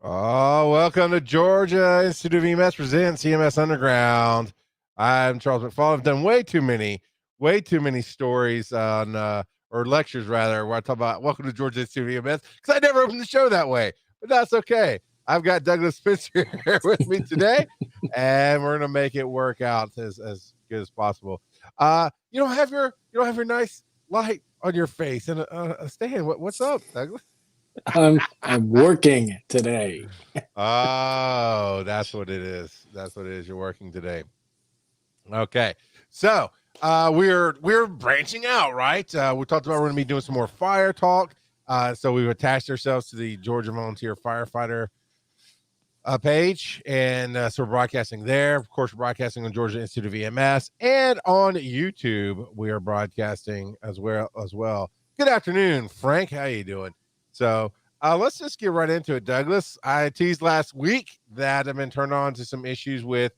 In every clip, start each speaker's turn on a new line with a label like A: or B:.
A: Oh, welcome to Georgia Institute of EMS presents EMS Underground. I'm Charles McFall. I've done way too many stories on or lectures rather, where I talk about welcome to Georgia Institute of EMS because I never opened the show that way, but that's okay. I've got Douglas Spencer here with me today, and we're gonna make it work out as good as possible. You don't have your nice light on your face and a stand. What's up, Douglas?
B: I'm working today.
A: Oh, that's what it is. That's what it is. You're working today. Okay. So we're branching out, right? We talked about we're gonna be doing some more fire talk. So we've attached ourselves to the Georgia Volunteer Firefighter page, and so we're broadcasting there. Of course, we're broadcasting on Georgia Institute of EMS and on YouTube. We are broadcasting as well. Good afternoon, Frank. How you doing? So let's just get right into it, Douglas. I teased last week that I've been turned on to some issues with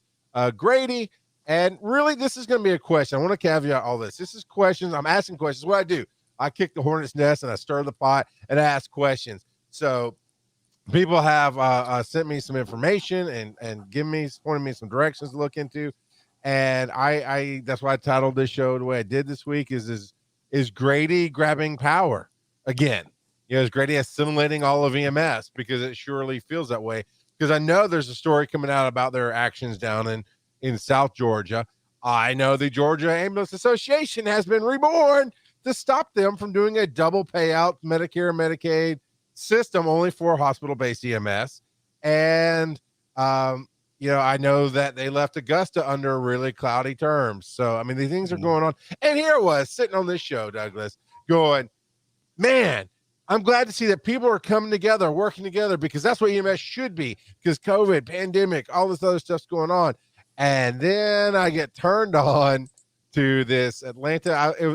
A: Grady, and really, this is going to be a question. I want to caveat all this. This is questions. I'm asking questions. What I do, I kick the hornet's nest and I stir the pot and I ask questions. So people have sent me some information and pointed me some directions to look into, and I that's why I titled this show the way I did this week. Is Grady grabbing power again? Is Grady assimilating all of EMS? Because it surely feels that way. Because I know there's a story coming out about their actions down in South Georgia. I know the Georgia Ambulance Association has been reborn to stop them from doing a double payout Medicare and Medicaid system only for hospital-based EMS. And I know that they left Augusta under really cloudy terms. So I mean, these things are going on. And here it was sitting on this show, Douglas, going, man, I'm glad to see that people are coming together, working together, because that's what EMS should be, because COVID, pandemic, all this other stuff's going on. And then I get turned on to this Atlanta.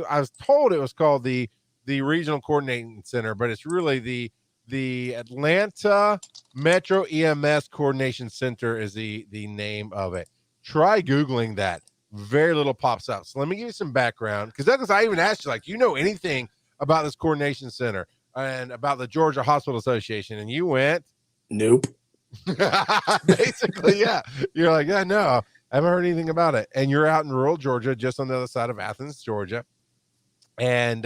A: I was told it was called the Regional Coordinating Center, but it's really the Atlanta Metro EMS Coordination Center is the name of it. Try Googling that. Very little pops up. So let me give you some background, because Douglas, I even asked you, like, you know anything about this coordination center and about the Georgia Hospital Association? And you went,
B: Nope.
A: basically, yeah. You're like, yeah, no, I haven't heard anything about it. And you're out in rural Georgia, just on the other side of Athens, Georgia. And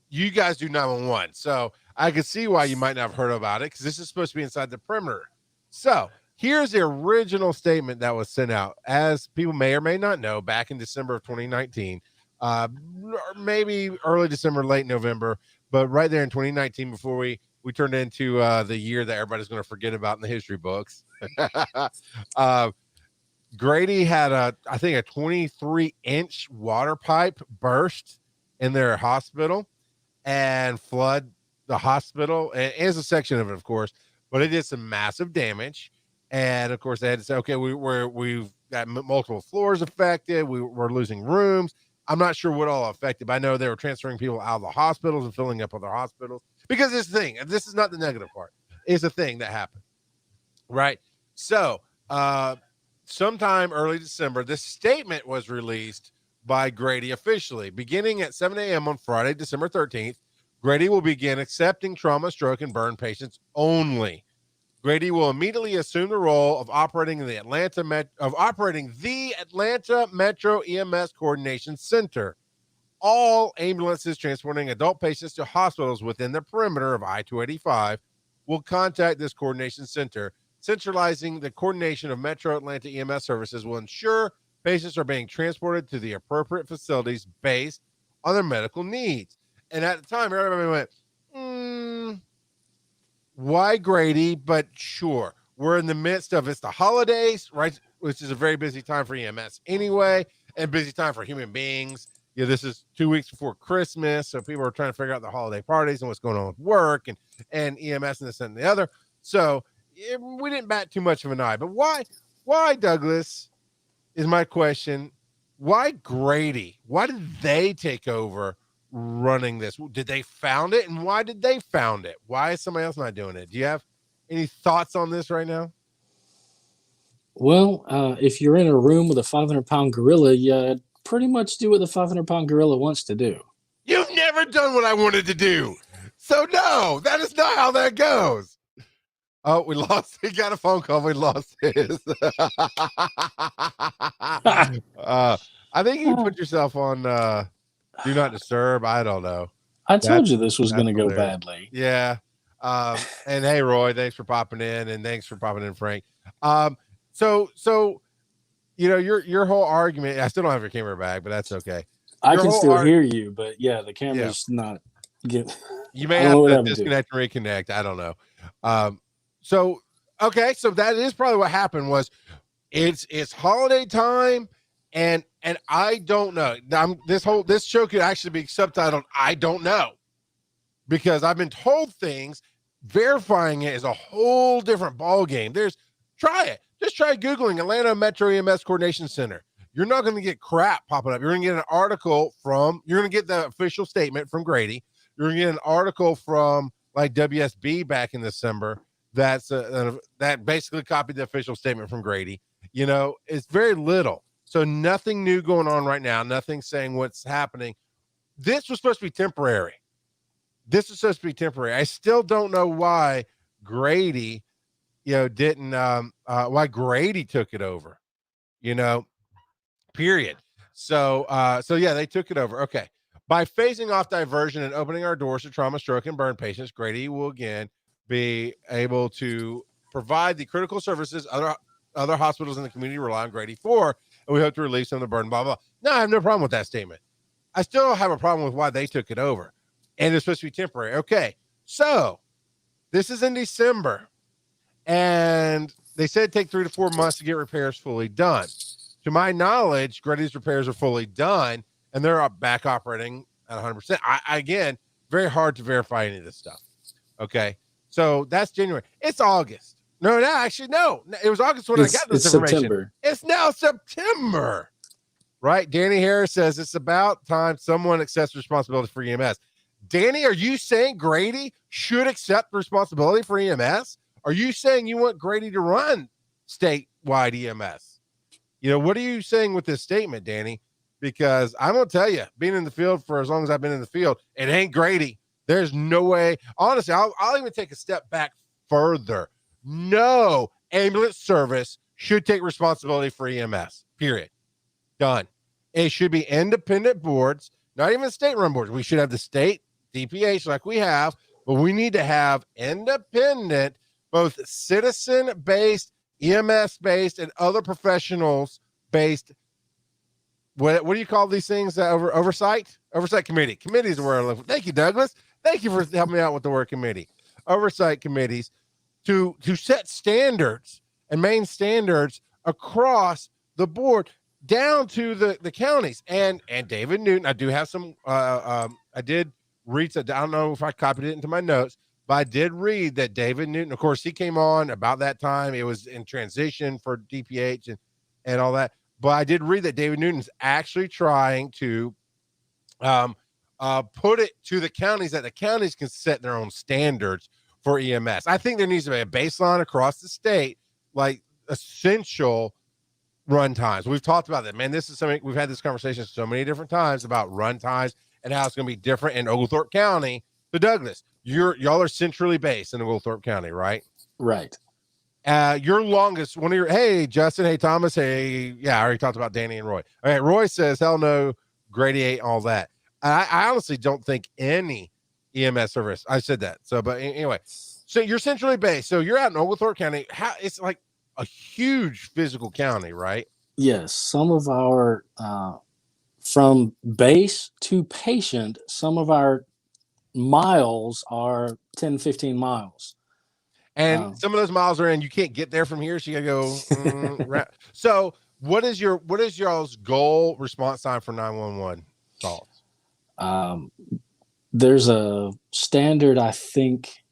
A: you guys do 911. So I could see why you might not have heard about it, because this is supposed to be inside the perimeter. So here's the original statement that was sent out. As people may or may not know, back in December of 2019, maybe early December, late November, but right there in 2019, before we turned into the year that everybody's going to forget about in the history books. Grady had I think a 23-inch water pipe burst in their hospital and flood the hospital. And is a section of it, of course, but it did some massive damage. And of course, they had to say, okay, we've got multiple floors affected. We're losing rooms. I'm not sure what all affected, but I know they were transferring people out of the hospitals and filling up other hospitals, because this thing, and this is not the negative part, is a thing that happened. Right. So, sometime early December, this statement was released by Grady officially. Beginning at 7 a.m. on Friday, December 13th, Grady will begin accepting trauma, stroke, and burn patients only. Grady will immediately assume the role of operating the Atlanta Metro EMS Coordination Center. All ambulances transporting adult patients to hospitals within the perimeter of I-285 will contact this coordination center. Centralizing the coordination of Metro Atlanta EMS services will ensure patients are being transported to the appropriate facilities based on their medical needs. And at the time, everybody went, why Grady? But sure, we're in the midst of, it's the holidays, right? Which is a very busy time for EMS anyway, and busy time for human beings. This is 2 weeks before Christmas, so people are trying to figure out the holiday parties and what's going on with work and EMS and this and the other. So we didn't bat too much of an eye. But why Douglas is my question. Why Grady? Why did they take over running this? Did they found it, and why did they found it? Why is somebody else not doing it? Do you have any thoughts on this right now?
B: Well, if you're in a room with a 500-pound gorilla, you pretty much do what the 500-pound gorilla wants to do.
A: You've never done what I wanted to do. So no, that is not how that goes. Oh, we lost. He got a phone call. We lost his. I think you put yourself on do not disturb. I don't know.
B: I told you this was going to go
A: hilarious.
B: badly.
A: Yeah. And hey, Roy, thanks for popping in, and thanks for popping in, Frank. So your whole argument. I still don't have your camera back, but that's okay.
B: I can still hear you, but yeah, the camera's not.
A: You may have to disconnect and reconnect. I don't know. So that is probably what happened. Was it's holiday time, and I don't know. This show could actually be subtitled "I don't know," because I've been told things. Verifying it is a whole different ball game. Try it. Just try Googling Atlanta Metro EMS Coordination Center. You're not going to get crap popping up. You're going to get an article you're going to get the official statement from Grady. You're going to get an article from like WSB back in December that basically copied the official statement from Grady. It's very little. So nothing new going on right now. Nothing saying what's happening. This was supposed to be temporary. I still don't know why Grady, didn't, why Grady took it over, period. So yeah, they took it over. Okay. By phasing off diversion and opening our doors to trauma, stroke, and burn patients, Grady will again be able to provide the critical services other hospitals in the community rely on Grady for, and we hope to release some of the burden, blah, blah. No, I have no problem with that statement. I still have a problem with why they took it over. And it's supposed to be temporary. Okay, so this is in December, and they said it'd take 3 to 4 months to get repairs fully done. To my knowledge, Grady's repairs are fully done, and they're back operating at 100%. Again, very hard to verify any of this stuff. Okay, so that's January. It's August. No, it was August when I got this information.
B: September.
A: It's now September, right? Danny Harris says it's about time someone accepts responsibility for EMS. Danny, are you saying Grady should accept responsibility for EMS? Are you saying you want Grady to run statewide EMS? What are you saying with this statement, Danny? Because I'm going to tell you, being in the field for as long as I've been in the field, it ain't Grady. There's no way. Honestly, I'll even take a step back further. No ambulance service should take responsibility for EMS, period. Done. It should be independent boards, not even state-run boards. We should have the state DPH like we have, but we need to have independent, both citizen-based, EMS-based, and other professionals-based. What do you call these things? Oversight committee. Committees are where I live. Thank you, Douglas. Thank you for helping me out with the word committee. Oversight committees to set standards and main standards across the board down to the counties. And David Newton, I do have some. I did read. I don't know if I copied it into my notes, but I did read that David Newton. Of course, he came on about that time. It was in transition for DPH and all that. But I did read that David Newton's actually trying to put it to the counties that the counties can set their own standards for EMS. I think there needs to be a baseline across the state, like essential run times. We've talked about that, man. This is something we've had this conversation so many different times about run times and how it's going to be different in Oglethorpe County. So Douglas, y'all are centrally based in Oglethorpe County, right?
B: Right.
A: Your longest one of your, hey Justin, hey Thomas, hey, yeah, I already talked about Danny and Roy. All right, Roy says hell no, Grady ain't all that. I honestly don't think any EMS service. I said that. So, but anyway, so you're centrally based. So you're out in Oglethorpe County. It's like a huge physical county, right?
B: Yes. Some of our, from base to patient, some of our miles are 10, 15 miles.
A: And some of those miles are in, you can't get there from here. So you gotta go. Right. So what is y'all's goal response time for 911 calls?
B: There's a standard, I think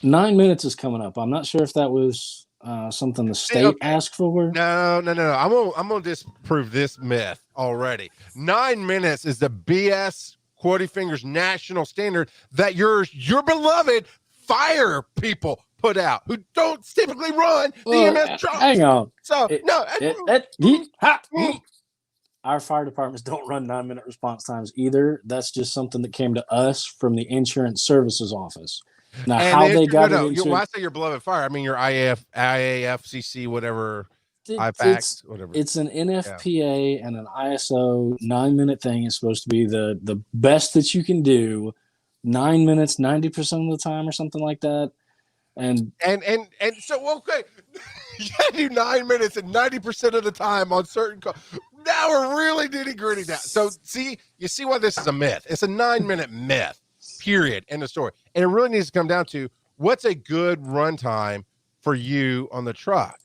B: 9 minutes is coming up. I'm not sure if that was something the state asked for.
A: No. I'm gonna disprove this myth already. 9 minutes is the BS Quoddy Fingers national standard that your beloved fire people put out, who don't typically run the EMS trucks.
B: Hang on.
A: So
B: our fire departments don't run 9 minute response times either. That's just something that came to us from the insurance services office. Now,
A: And
B: how
A: then
B: they got it
A: when
B: into
A: I say your beloved fire, I mean your IAFCC, whatever,
B: it's
A: whatever.
B: it's an
A: Yeah.
B: NFPA and an ISO 9 minute thing. Is supposed to be the best that you can do. 9 minutes, 90% of the time, or something like that. And
A: And so okay, you gotta do 9 minutes and 90% of the time on certain calls. Now we're really nitty gritty now. So you see why this is a myth. It's a 9 minute myth. Period. End of story. And it really needs to come down to what's a good runtime for you on the truck.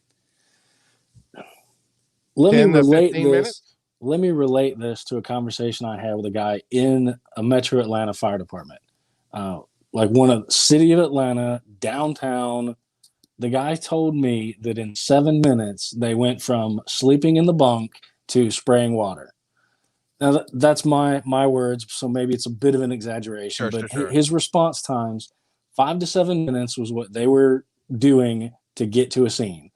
B: let me
A: 10 to
B: relate
A: 15
B: this.
A: minutes.
B: Let me relate this to a conversation I had with a guy in a Metro Atlanta fire department, like one of the city of Atlanta downtown. The guy told me that in 7 minutes they went from sleeping in the bunk to spraying water. Now that's my words, so maybe it's a bit of an exaggeration,
A: Sure,
B: but
A: sure, sure.
B: his response times, 5 to 7 minutes, was what they were doing to get to a scene.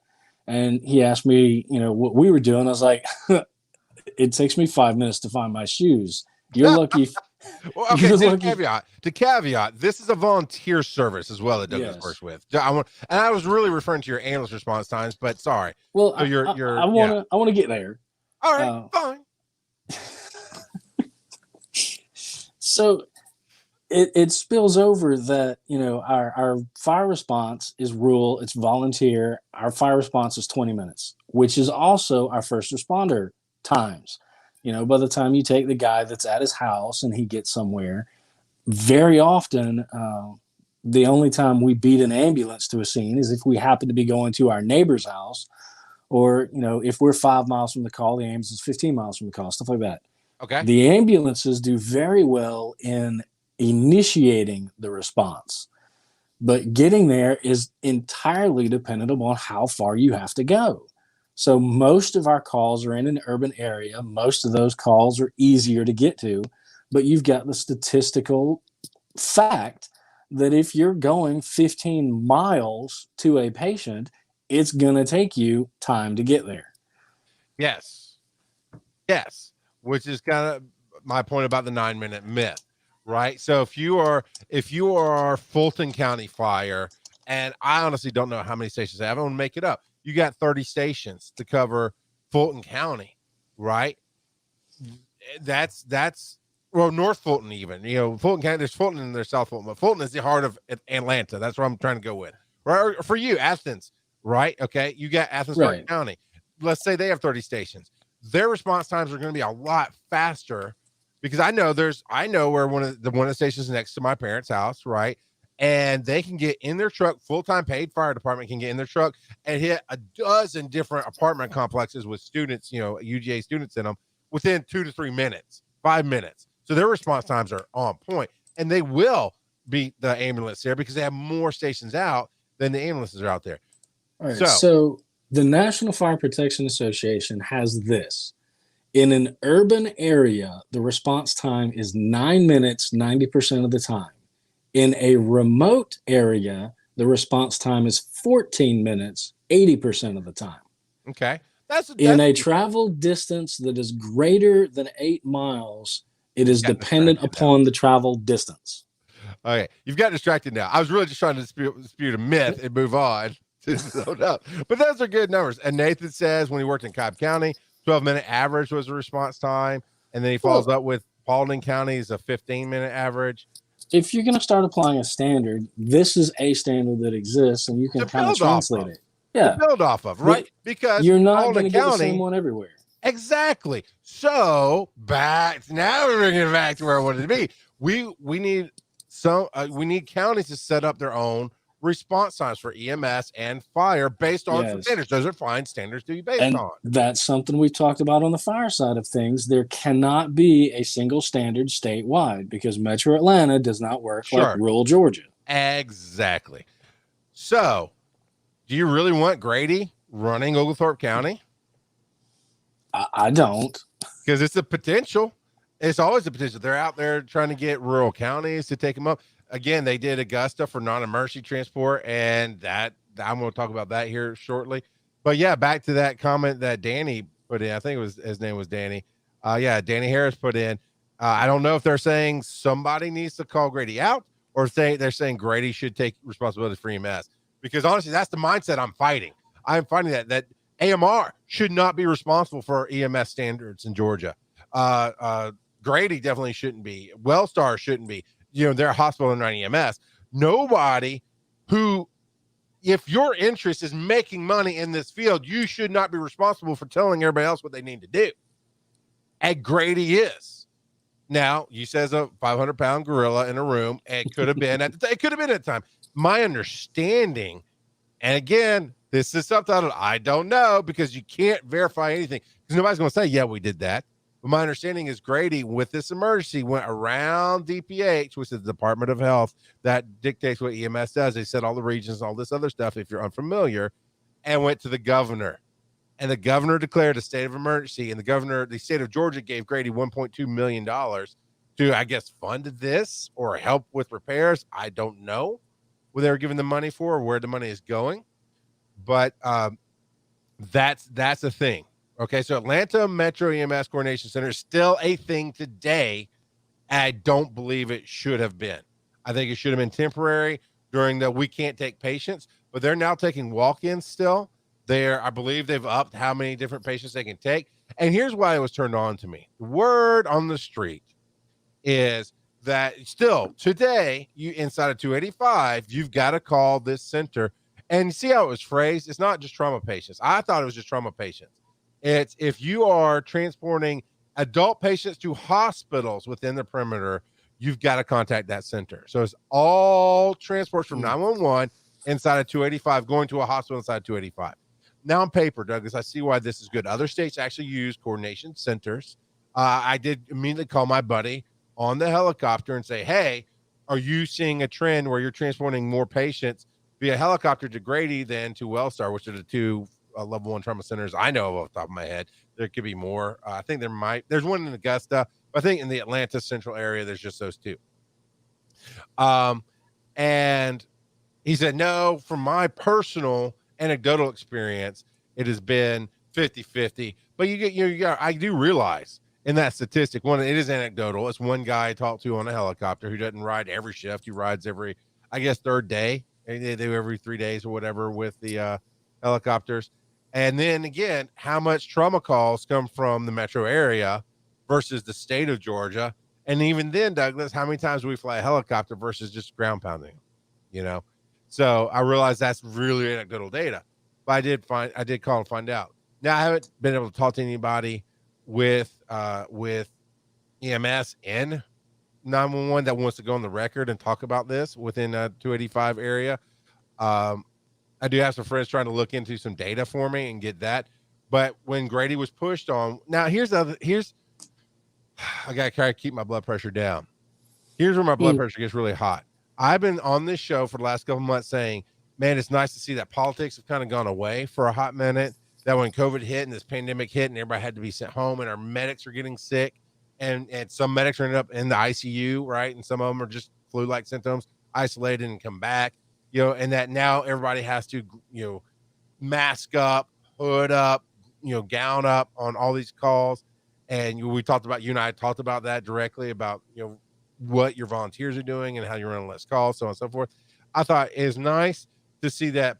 B: And he asked me, what we were doing. I was like, it takes me 5 minutes to find my shoes. You're lucky.
A: Well, okay.
B: You're lucky.
A: To caveat, this is a volunteer service as well that Douglas
B: Yes.
A: works with. I was really referring to your ambulance response times, but sorry.
B: Well,
A: So
B: I want to get there.
A: All right, fine.
B: So it spills over that our fire response is rural, it's volunteer. Our fire response is 20 minutes, which is also our first responder times. By the time you take the guy that's at his house and he gets somewhere, very often the only time we beat an ambulance to a scene is if we happen to be going to our neighbor's house, or if we're 5 miles from the call, the ambulance is 15 miles from the call, stuff like that.
A: Okay.
B: The ambulances do very well in initiating the response, but getting there is entirely dependent upon how far you have to go. So most of our calls are in an urban area. Most of those calls are easier to get to, but you've got the statistical fact that if you're going 15 miles to a patient, it's going to take you time to get there.
A: Yes. Which is kind of my point about the 9 minute myth, right? So if you are Fulton County Fire, and I honestly don't know how many stations they have, I'm gonna make it up. You got 30 stations to cover Fulton County, right? That's North Fulton, even. Fulton County, there's Fulton and there's South Fulton, but Fulton is the heart of Atlanta. That's what I'm trying to go with. Right? Or for you, Athens, right? Okay, you got Athens
B: Right.
A: County. Let's say they have 30 stations. Their response times are going to be a lot faster, because I know where one of the stations next to my parents' house, right? And they can get in their truck, full-time paid fire department can get in their truck and hit a dozen different apartment complexes with students, UGA students in them, within 2 to 3 minutes, 5 minutes. So their response times are on point, and they will beat the ambulance there because they have more stations out than the ambulances are out there.
B: All right. So the National Fire Protection Association has this. In an urban area, the response time is 9 minutes, 90% of the time. In a remote area, the response time is 14 minutes, 80% of the time.
A: Okay.
B: In a travel distance that is greater than 8 miles, it is dependent upon the travel distance.
A: Okay. You've got distracted now. I was really just trying to dispute a myth and move on. But those are good numbers. And Nathan says when he worked in Cobb County, 12-minute average was the response time. And then he follows up with Paulding County is a 15-minute average.
B: If you're going to start applying a standard, this is a standard that exists, and you can kind of translate it. Yeah.
A: To build off of, right? Because
B: you're not going to get the same one everywhere.
A: Exactly. So now we're bringing it back to where I wanted to be. We need counties to set up their own response times for EMS and fire based on some standards. Those are fine standards to be based on.
B: That's something we've talked about on the fire side of things. There cannot be a single standard statewide because Metro Atlanta does not work like rural Georgia.
A: Exactly. So, do you really want Grady running Oglethorpe County?
B: I don't.
A: Because it's a potential. It's always a potential. They're out there trying to get rural counties to take them up. Again, they did Augusta for non-emergency transport, and that I'm going to talk about that here shortly. But yeah, back to that comment that Danny put in. I think his name was Danny. Danny Harris put in. I don't know if they're saying somebody needs to call Grady out or they're saying Grady should take responsibility for EMS. Because honestly, that's the mindset I'm fighting. I'm fighting that AMR should not be responsible for EMS standards in Georgia. Grady definitely shouldn't be. Wellstar shouldn't be. They're a hospital and not EMS. Nobody who, if your interest is making money in this field, you should not be responsible for telling everybody else what they need to do. And Grady is. Now, you says a 500-pound gorilla in a room. It could have been at the time. My understanding, and again, this is subtitled, I don't know, because you can't verify anything. Because nobody's going to say, yeah, we did that. But my understanding is Grady, with this emergency, went around DPH, which is the Department of Health, that dictates what EMS does. They set all the regions, all this other stuff, if you're unfamiliar, and went to the governor. And the governor declared a state of emergency. And the state of Georgia gave Grady $1.2 million to, I guess, fund this or help with repairs. I don't know what they were giving the money for or where the money is going. But that's a thing. Okay, so Atlanta Metro EMS Coordination Center is still a thing today. I don't believe it should have been. I think it should have been temporary during the we can't take patients, but they're now taking walk-ins still. I believe they've upped how many different patients they can take. And here's why it was turned on to me. The word on the street is that still today, you inside of 285, you've got to call this center. And see how it was phrased? It's not just trauma patients. I thought it was just trauma patients. It's if you are transporting adult patients to hospitals within the perimeter, you've got to contact that center. So it's all transports from 911 inside of 285 going to a hospital inside of 285. Now on paper, Douglas, I see why this is good. Other states actually use coordination centers. I did immediately call my buddy on the helicopter and say, hey, are you seeing a trend where you're transporting more patients via helicopter to Grady than to Wellstar, which are the two level 1 trauma centers I know of off the top of my head? There could be more. I think there's one in Augusta, but I think in the Atlanta central area, there's just those two. And he said, no, from my personal anecdotal experience, it has been 50-50. But I do realize in that statistic, one, it is anecdotal. It's one guy I talked to on a helicopter who doesn't ride every shift. He rides every, I guess, third day. They do every 3 days or whatever with the helicopters. And then again, how much trauma calls come from the metro area versus the state of Georgia? And even then, Douglas, how many times do we fly a helicopter versus just ground pounding? So I realized that's really anecdotal data, but I did call and find out. Now I haven't been able to talk to anybody with EMS in 911 that wants to go on the record and talk about this within 285 area. I do have some friends trying to look into some data for me and get that. But when Grady was pushed on, now I got to try to keep my blood pressure down. Here's where my blood pressure gets really hot. I've been on this show for the last couple of months saying, man, it's nice to see that politics have kind of gone away for a hot minute, that when COVID hit and this pandemic hit and everybody had to be sent home and our medics are getting sick and some medics are ended up in the ICU, right? And some of them are just flu-like symptoms, isolated and come back, and that now everybody has to, mask up, hood up, gown up on all these calls. And we talked about, you and I talked about that directly about, what your volunteers are doing and how you're running less calls, so on and so forth. I thought it's nice to see that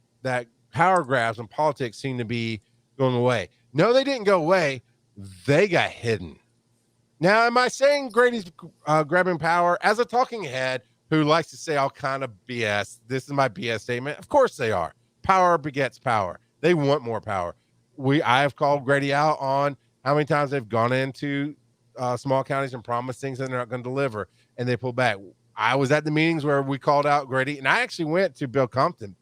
A: power grabs and politics seem to be going away. No, they didn't go away. They got hidden. Now, am I saying Grady's grabbing power? As a talking head who likes to say all kind of BS, this is my BS statement. Of course they are. Power begets power. They want more power. I have called Grady out on how many times they've gone into small counties and promised things that they're not going to deliver, and they pull back. I was at the meetings where we called out Grady, and I actually went to Bill Compton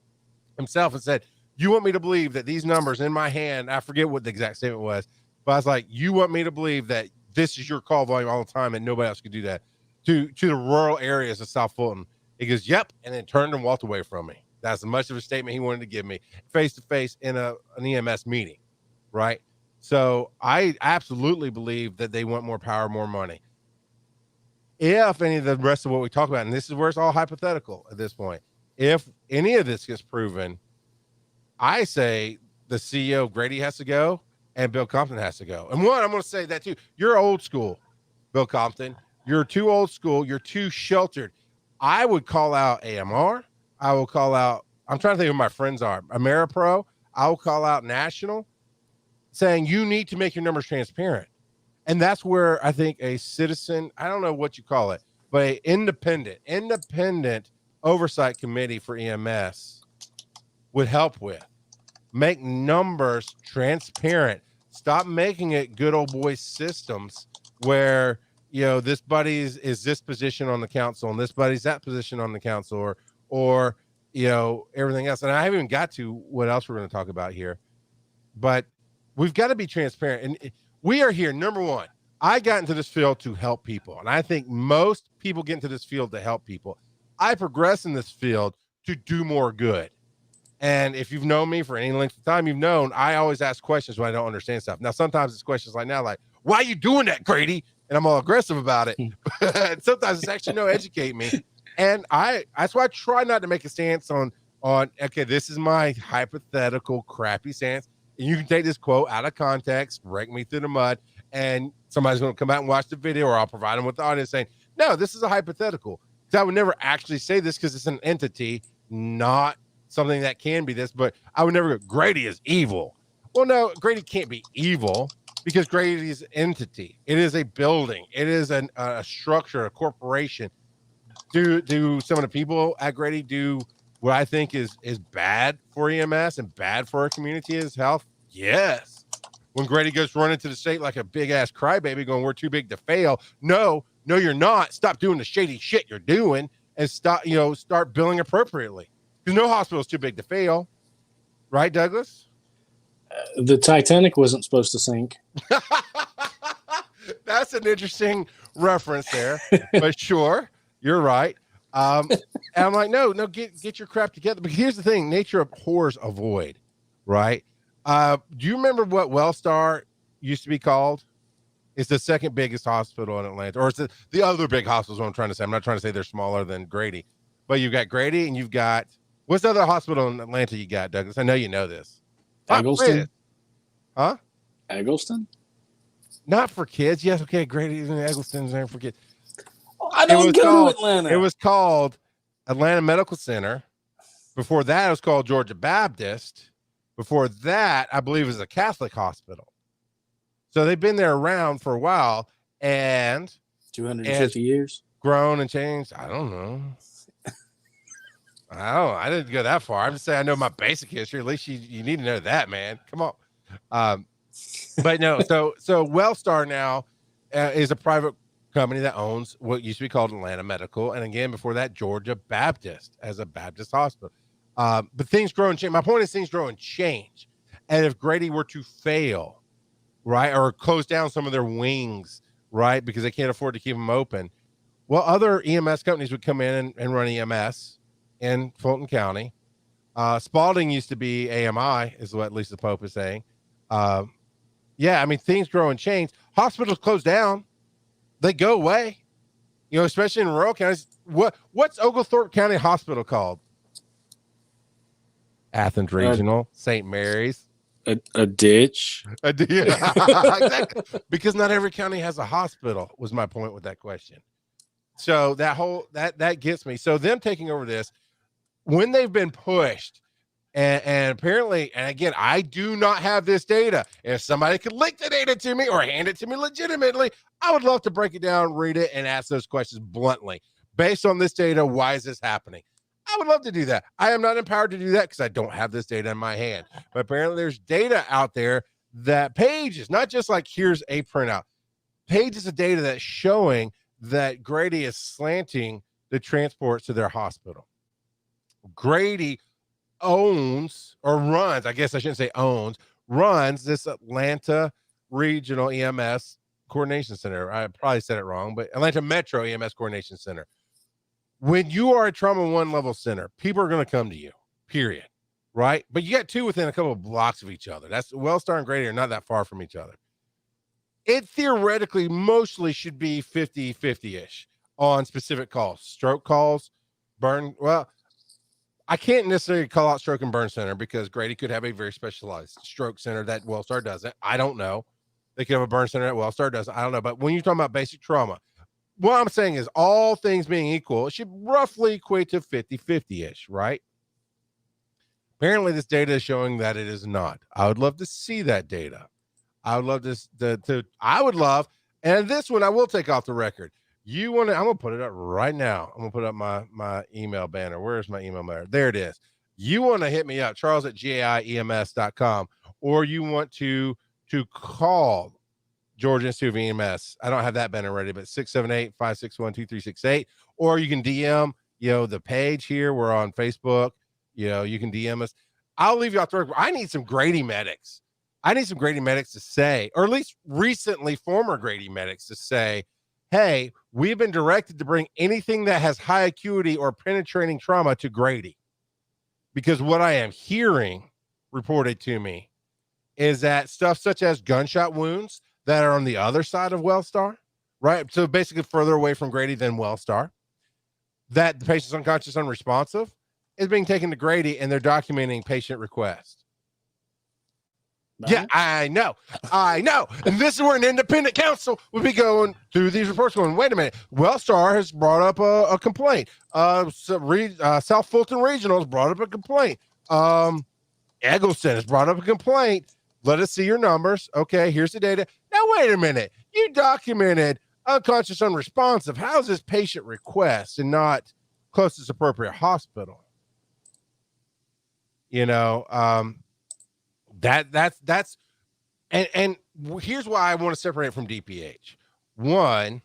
A: himself and said, you want me to believe that these numbers in my hand, I forget what the exact statement was, but I was like, you want me to believe that this is your call volume all the time and nobody else could do that to the rural areas of South Fulton? He goes, yep, and then turned and walked away from me. That's as much of a statement he wanted to give me face to face in an EMS meeting, right? So I absolutely believe that they want more power, more money. If any of the rest of what we talk about, and this is where it's all hypothetical at this point, if any of this gets proven, I say the CEO of Grady has to go and Bill Compton has to go. And I'm going to say that too. You're old school, Bill Compton. You're too old school. You're too sheltered. I would call out AMR. I will call out, I'm trying to think who my friends are. AmeriPro. I will call out National, saying you need to make your numbers transparent. And that's where I think a citizen, I don't know what you call it, but an independent oversight committee for EMS would help with. Make numbers transparent. Stop making it good old boy systems where, this buddy's is this position on the council and this buddy's that position on the council, or everything else. And I haven't even got to what else we're going to talk about here, but we've got to be transparent. And we are here. Number one, I got into this field to help people. And I think most people get into this field to help people. I progress in this field to do more good. And if you've known me for any length of time, you've known I always ask questions when I don't understand stuff. Now, sometimes it's questions like now, like, why are you doing that, Grady? And I'm all aggressive about it. But sometimes it's actually, no, educate me. And that's why I try not to make a stance on, okay, this is my hypothetical crappy stance. And you can take this quote out of context, rake me through the mud, and somebody's going to come out and watch the video, or I'll provide them with the audience saying, no, this is a hypothetical. Because I would never actually say this because it's an entity, not something that can be this, but I would never go, Grady is evil. Well, no, Grady can't be evil because Grady is an entity. It is a building. It is a structure, a corporation. Do some of the people at Grady do what I think is bad for EMS and bad for our community is health? Yes. When Grady goes running to the state like a big ass crybaby going, we're too big to fail. No, you're not. Stop doing the shady shit you're doing and start billing appropriately. Because no hospital is too big to fail. Right, Douglas?
B: The Titanic wasn't supposed to sink.
A: That's an interesting reference there. But sure, you're right. And I'm like, no, get your crap together. But here's the thing. Nature abhors a void, right? Do you remember what Wellstar used to be called? It's the second biggest hospital in Atlanta. Or it's the other big hospital is what I'm trying to say. I'm not trying to say they're smaller than Grady. But you've got Grady and you've got... What's the other hospital in Atlanta you got, Douglas? I know you know this.
B: Eggleston.
A: Huh?
B: Eggleston?
A: Not for kids. Yes, okay, Grady and Eggleston's there for kids.
B: I don't go to Atlanta.
A: It was called Atlanta Medical Center. Before that, it was called Georgia Baptist. Before that, I believe it was a Catholic hospital. So they've been there around for a while, and
B: 250 years.
A: Grown and changed. I don't know. I didn't go that far. I'm just saying I know my basic history. At least you need to know that, man. Come on. But no, so Wellstar now is a private company that owns what used to be called Atlanta Medical. And again, before that, Georgia Baptist as a Baptist hospital. But things grow and change. My point is things grow and change. And if Grady were to fail, right, or close down some of their wings, right, because they can't afford to keep them open, well, other EMS companies would come in and run EMS in Fulton County. Spalding used to be AMI, is what at least the Pope is saying. Yeah, I mean, things grow and change. Hospitals close down. They go away. Especially in rural counties. What's Oglethorpe County Hospital called? Athens Regional, St. Mary's.
B: A ditch.
A: Exactly. Because not every county has a hospital, was my point with that question. So that gets me. So them taking over this, when they've been pushed, and apparently, and again, I do not have this data. If somebody could link the data to me or hand it to me legitimately, I would love to break it down, read it, and ask those questions bluntly. Based on this data, why is this happening? I would love to do that. I am not empowered to do that because I don't have this data in my hand. But apparently there's data out there that pages, not just like here's a printout, pages of data that's showing that Grady is slanting the transports to their hospital. Grady owns or runs, I guess I shouldn't say owns, runs this Atlanta Regional EMS Coordination Center. I probably said it wrong, but Atlanta Metro EMS Coordination Center. When you are a trauma 1 level center, people are going to come to you, period. Right? But you got two within a couple of blocks of each other. That's Wellstar and Grady are not that far from each other. It theoretically mostly should be 50-50-ish on specific calls. Stroke calls, burn. Well, I can't necessarily call out stroke and burn center because Grady could have a very specialized stroke center that Wellstar doesn't. I don't know. They could have a burn center that Wellstar doesn't. I don't know. But when you're talking about basic trauma, what I'm saying is all things being equal, it should roughly equate to 50-50-ish, right? Apparently, this data is showing that it is not. I would love to see that data. I would love this I would love, and this one I will take off the record. You want to, I'm gonna put it up right now. I'm gonna put up my email banner. Where's my email banner? There it is. You want to hit me up, Charles at GAIEMS.com, or you want to call Georgia Institute of EMS. I don't have that banner ready, but 678-561-2368. Or you can DM, the page here. We're on Facebook. You can DM us. I'll leave you off the record. I need some Grady medics. I need some Grady medics to say, or at least recently former Grady medics to say, hey, we've been directed to bring anything that has high acuity or penetrating trauma to Grady. Because what I am hearing reported to me is that stuff such as gunshot wounds that are on the other side of Wellstar, right? So basically further away from Grady than Wellstar, that the patient's unconscious, unresponsive, is being taken to Grady, and they're documenting patient request. Yeah, I know. And this is where an independent counsel would be going through these reports going, wait a minute, Wellstar has brought up a complaint. South Fulton Regional has brought up a complaint. Eggleston has brought up a complaint. Let us see your numbers. Okay, here's the data. Now, wait a minute. You documented unconscious, unresponsive. How is this patient request and not closest appropriate hospital? That's and here's why I want to separate it from DPH. One,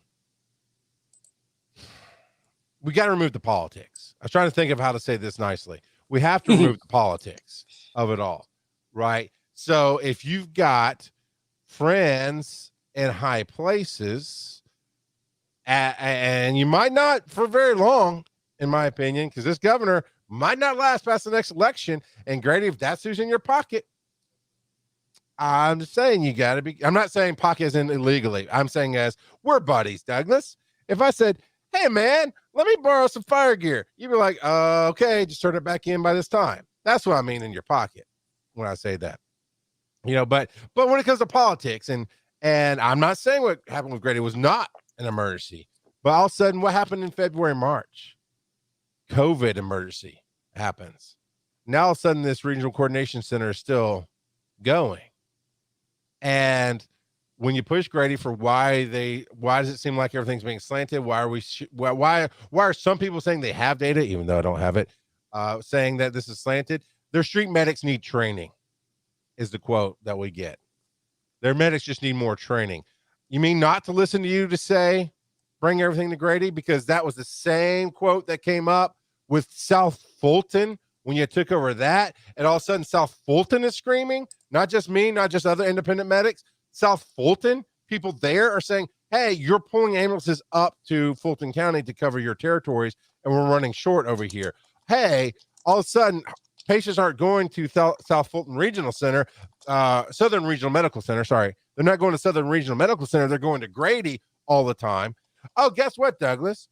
A: we got to remove the politics. I was trying to think of how to say this nicely. We have to remove the politics of it all, right? So if you've got friends in high places, and you might not for very long, in my opinion, because this governor might not last past the next election. And Grady, if that's who's in your pocket, I'm just saying you got to be. I'm not saying pocket isn't illegally. I'm saying as we're buddies, Douglas. If I said, hey, man, let me borrow some fire gear, you'd be like, okay, just turn it back in by this time. That's what I mean in your pocket when I say that. But when it comes to politics, and I'm not saying what happened with Grady was not an emergency, but all of a sudden, what happened in February, March? COVID emergency happens. Now all of a sudden this regional coordination center is still going. And when you push Grady for why does it seem like everything's being slanted? Why are some people saying they have data, even though I don't have it, saying that this is slanted? Their street medics need training is the quote that we get. Their medics just need more training. You mean not to listen to you to say, bring everything to Grady? Because that was the same quote that came up with South Fulton when you took over that, and all of a sudden South Fulton is screaming, not just me, not just other independent medics. South Fulton, people there are saying, hey, you're pulling ambulances up to Fulton County to cover your territories, and we're running short over here. Hey, all of a sudden, patients aren't going to South Fulton Regional Center, Southern Regional Medical Center, sorry. They're not going to Southern Regional Medical Center. They're going to Grady all the time. Oh, guess what, Douglas?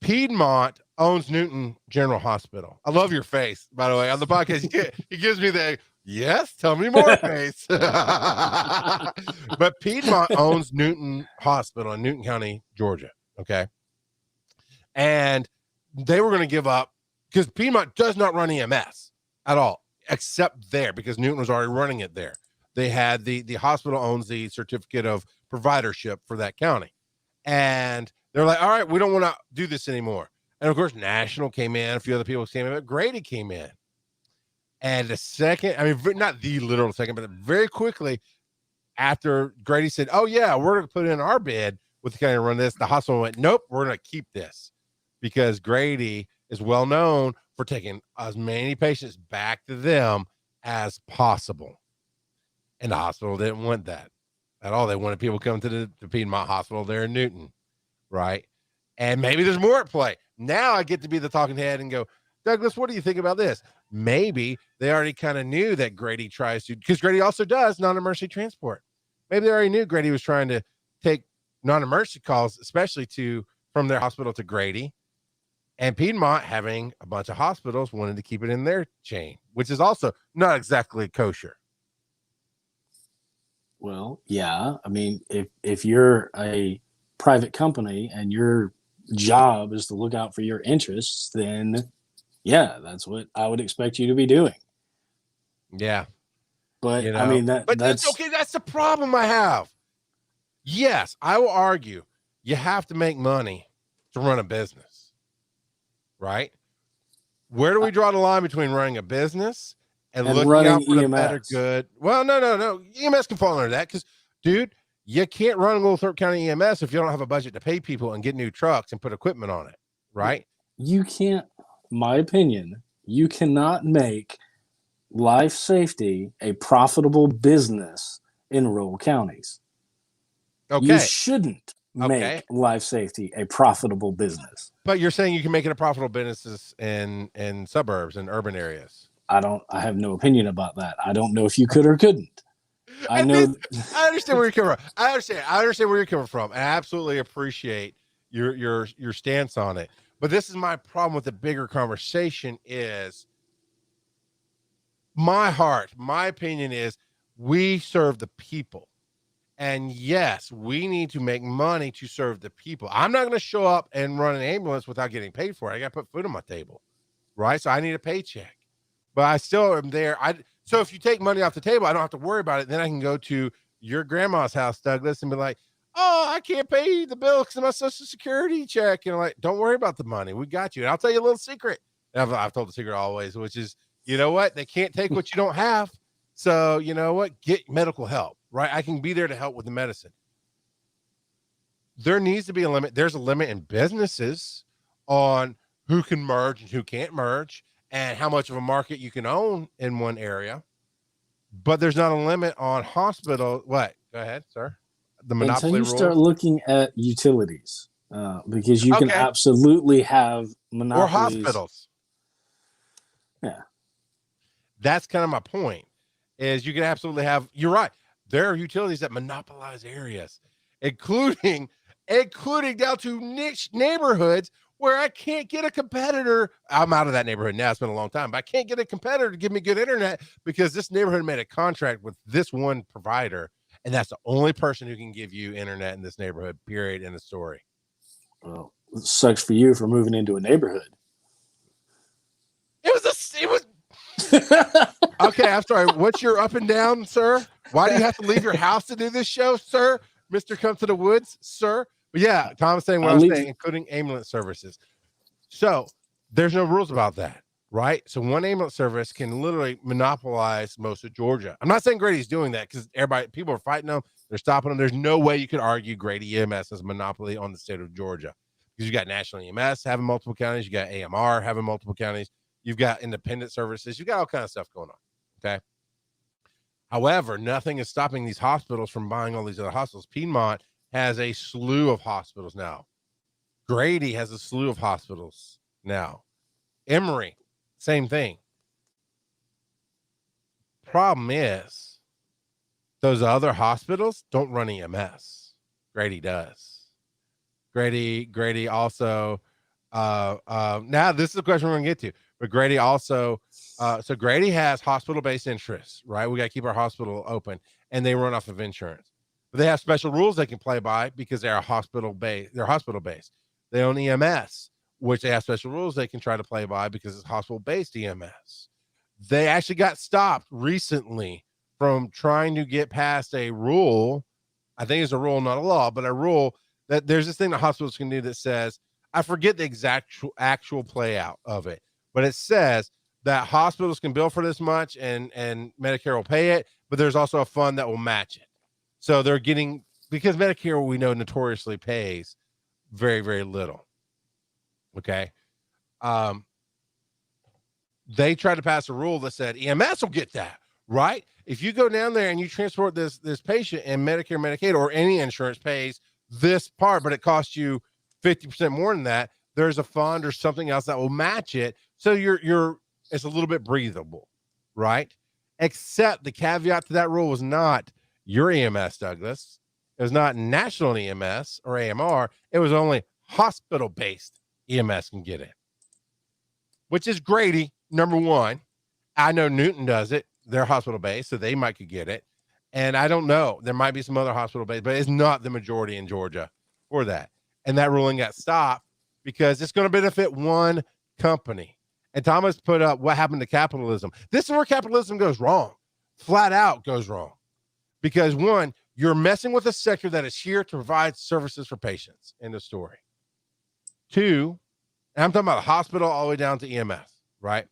A: Piedmont owns Newton General Hospital. I love your face, by the way, on the podcast. He gives me the, yes, tell me more face. But Piedmont owns Newton Hospital in Newton County, Georgia. Okay. And they were going to give up because Piedmont does not run EMS at all, except there because Newton was already running it there. They had the hospital owns the certificate of providership for that county. And they're like, all right, we don't want to do this anymore. And of course, National came in, a few other people came in, but Grady came in. And the second, I mean, not the literal second, but very quickly after Grady said, oh yeah, we're going to put in our bid with the county to run this, the hospital went, nope, we're going to keep this because Grady is well known for taking as many patients back to them as possible. And the hospital didn't want that at all. They wanted people coming to the Piedmont Hospital there in Newton, right? And maybe there's more at play. Now I get to be the talking head and go, Douglas, what do you think about this? Maybe they already kind of knew that Grady tries to, because Grady also does non-emergency transport. Maybe they already knew Grady was trying to take non-emergency calls, especially from their hospital to Grady. And Piedmont, having a bunch of hospitals, wanted to keep it in their chain, which is also not exactly kosher.
B: Well, yeah. I mean, if you're a private company and your job is to look out for your interests, then yeah, that's what I would expect you to be doing.
A: Yeah.
B: But
A: You
B: I
A: know,
B: mean,
A: but that's
B: that's
A: okay. That's the problem I have. Yes, I will argue you have to make money to run a business, right? Where do we draw the line between running a business and
B: and
A: looking
B: running
A: out for the better
B: EMS.
A: good? Well, no. EMS can fall under that because, dude, you can't run Little Thorpe County EMS if you don't have a budget to pay people and get new trucks and put equipment on it, right?
B: You can't, my opinion, you cannot make life safety a profitable business in rural counties. You
A: Okay.
B: shouldn't
A: Okay.
B: make life safety a profitable business.
A: But you're saying you can make it a profitable business in suburbs and urban areas.
B: I have no opinion about that. I don't know if you could or couldn't. I know.
A: I understand where you're coming from. I understand where you're coming from. I absolutely appreciate your stance on it. But this is my problem with the bigger conversation is my opinion is we serve the people. And yes, we need to make money to serve the people. I'm not going to show up and run an ambulance without getting paid for it. I got to put food on my table, right? So I need a paycheck, but I still am there. So if you take money off the table, I don't have to worry about it. Then I can go to your grandma's house, Douglas, and be like, oh, I can't pay the bill because of my Social Security check. And I'm like, don't worry about the money. We got you. And I'll tell you a little secret. I've told the secret always, which is, you know what? They can't take what you don't have. So you know what? Get medical help, right? I can be there to help with the medicine. There needs to be a limit. There's a limit in businesses on who can merge and who can't merge and how much of a market you can own in one area. But there's not a limit on hospital. What? Go ahead, sir. The monopoly
B: Until you
A: rules.
B: start looking at utilities, because you can absolutely have monopolies.
A: Or hospitals.
B: Yeah.
A: That's kind of my point. Is you can absolutely have. You're right. There are utilities that monopolize areas, including down to niche neighborhoods where I can't get a competitor. I'm out of that neighborhood now. It's been a long time, but I can't get a competitor to give me good internet because this neighborhood made a contract with this one provider, and that's the only person who can give you internet in this neighborhood. Period. In the story.
B: Well, it sucks for you for moving into a neighborhood.
A: It was. Okay, I'm sorry. What's your up and down, sir? Why do you have to leave your house to do this show, sir? Mr. Come to the Woods, sir. But yeah, Tom's saying what I was saying, including ambulance services. So there's no rules about that, right? So one ambulance service can literally monopolize most of Georgia. I'm not saying Grady's doing that because people are fighting them. They're stopping them. There's no way you could argue Grady EMS has a monopoly on the state of Georgia because you got National EMS having multiple counties. You got AMR having multiple counties. You've got independent services. You've got all kinds of stuff going on. Okay. However, nothing is stopping these hospitals from buying all these other hospitals. Piedmont has a slew of hospitals now. Grady has a slew of hospitals now. Emory, same thing. Problem is, those other hospitals don't run EMS. Grady does. Grady also. Now this is the question we're going to get to. But Grady also, so Grady has hospital-based interests, right? We got to keep our hospital open, and they run off of insurance. But they have special rules they can play by because they're hospital-based. They're hospital-based. They own EMS, which they have special rules they can try to play by because it's hospital-based EMS. They actually got stopped recently from trying to get past a rule. I think it's a rule, not a law, but a rule that there's this thing that hospitals can do that says, I forget the exact actual play out of it, but it says that hospitals can bill for this much and Medicare will pay it, but there's also a fund that will match it. So they're getting, because Medicare, we know, notoriously pays very, very little. Okay. They tried to pass a rule that said EMS will get that, right? If you go down there and you transport this patient and Medicare, Medicaid, or any insurance pays this part, but it costs you 50% more than that, there's a fund or something else that will match it. So it's a little bit breathable, right? Except the caveat to that rule was not your EMS, Douglas. It was not national EMS or AMR. It was only hospital-based EMS can get it, which is Grady, number one. I know Newton does it. They're hospital-based, so they might could get it. And I don't know. There might be some other hospital-based, but it's not the majority in Georgia for that. And that ruling got stopped because it's going to benefit one company. And Thomas put up what happened to capitalism. This is where capitalism goes wrong, flat out goes wrong. Because one, you're messing with a sector that is here to provide services for patients. End of story. Two, and I'm talking about a hospital all the way down to EMS, right?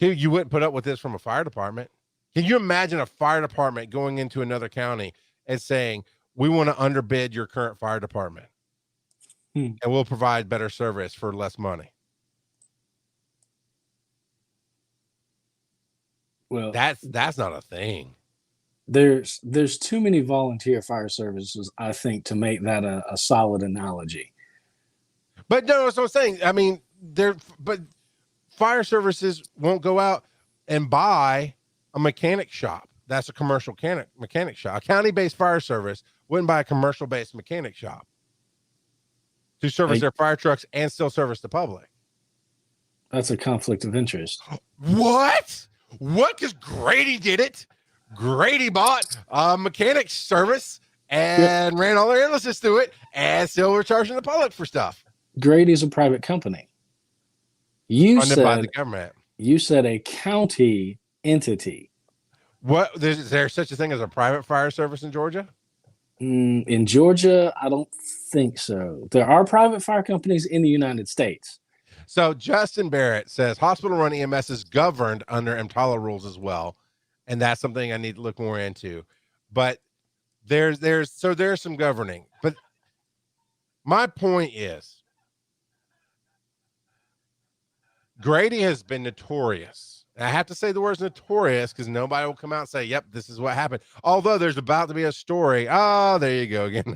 A: Two, you wouldn't put up with this from a fire department. Can you imagine a fire department going into another county and saying, we want to underbid your current fire department and we'll provide better service for less money?
B: Well,
A: that's not a thing.
B: There's too many volunteer fire services, I think, to make that a solid analogy.
A: But no, that's what I'm saying. I mean, but fire services won't go out and buy a mechanic shop. That's a commercial mechanic shop. A county-based fire service wouldn't buy a commercial-based mechanic shop to service their fire trucks and still service the public.
B: That's a conflict of interest.
A: What? Because Grady did it. Grady bought a mechanic service and ran all their analysts through it, and still we're charging the public for stuff.
B: Grady's a private company.
A: Funded by the government.
B: You said a county entity.
A: What? Is there such a thing as a private fire service in Georgia?
B: In Georgia, I don't think so. There are private fire companies in the United States.
A: So Justin Barrett says hospital-run EMS is governed under EMTALA rules as well, and that's something I need to look more into. But there's some governing. But my point is, Grady has been notorious. And I have to say the words notorious because nobody will come out and say, yep, this is what happened. Although there's about to be a story. Oh, there you go again.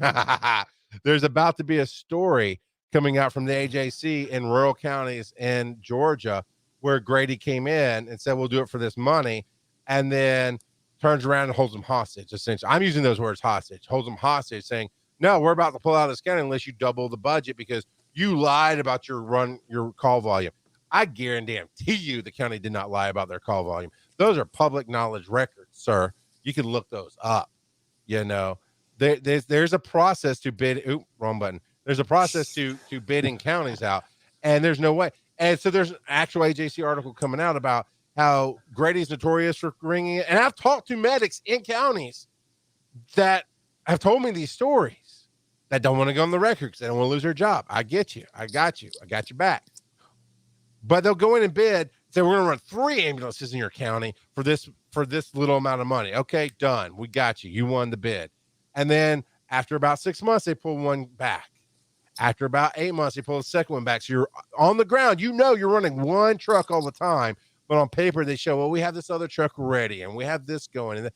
A: There's about to be a story coming out from the AJC in rural counties in Georgia where Grady came in and said, we'll do it for this money. And then turns around and holds them hostage. Essentially, I'm using those words, hostage, holds them hostage, saying, no, we're about to pull out of this county unless you double the budget because you lied about your call volume. I guarantee you the county did not lie about their call volume. Those are public knowledge records, sir. You can look those up. You know, there's a process to bid. Oop, wrong button. There's a process to bidding counties out, and there's no way. And so there's an actual AJC article coming out about how Grady's notorious for ringing it. And I've talked to medics in counties that have told me these stories that don't want to go on the record because they don't want to lose their job. I get you. I got you. I got your back. But they'll go in and bid, say, we're going to run 3 ambulances in your county for this little amount of money. Okay, done. We got you. You won the bid. And then after about 6 months, they pull one back. After about 8 months, they pull the second one back. So you're on the ground. You know you're running one truck all the time. But on paper, they show, well, we have this other truck ready, and we have this going. And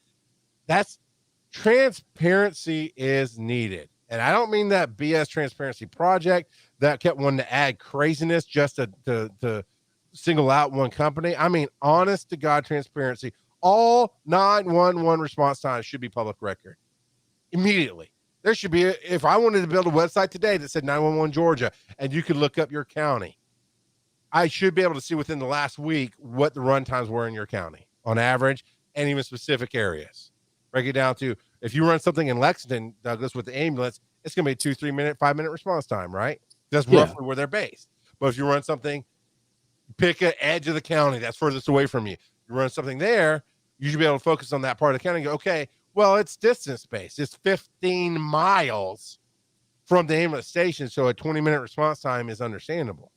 A: that's transparency is needed. And I don't mean that BS transparency project that kept wanting to add craziness just to single out one company. I mean, honest to God transparency. All 911 response times should be public record immediately. There should be, if I wanted to build a website today that said 911 Georgia, and you could look up your county, I should be able to see within the last week what the run times were in your county on average and even specific areas. Break it down to, if you run something in Lexington, Douglas, with the ambulance, it's going to be 2, 3 minute, 5 minute response time, right? That's roughly where they're based. But if you run something, pick an edge of the county that's furthest away from you. You run something there, you should be able to focus on that part of the county and go, okay, well, it's distance based. It's 15 miles from the ambulance station, so a 20-minute response time is understandable,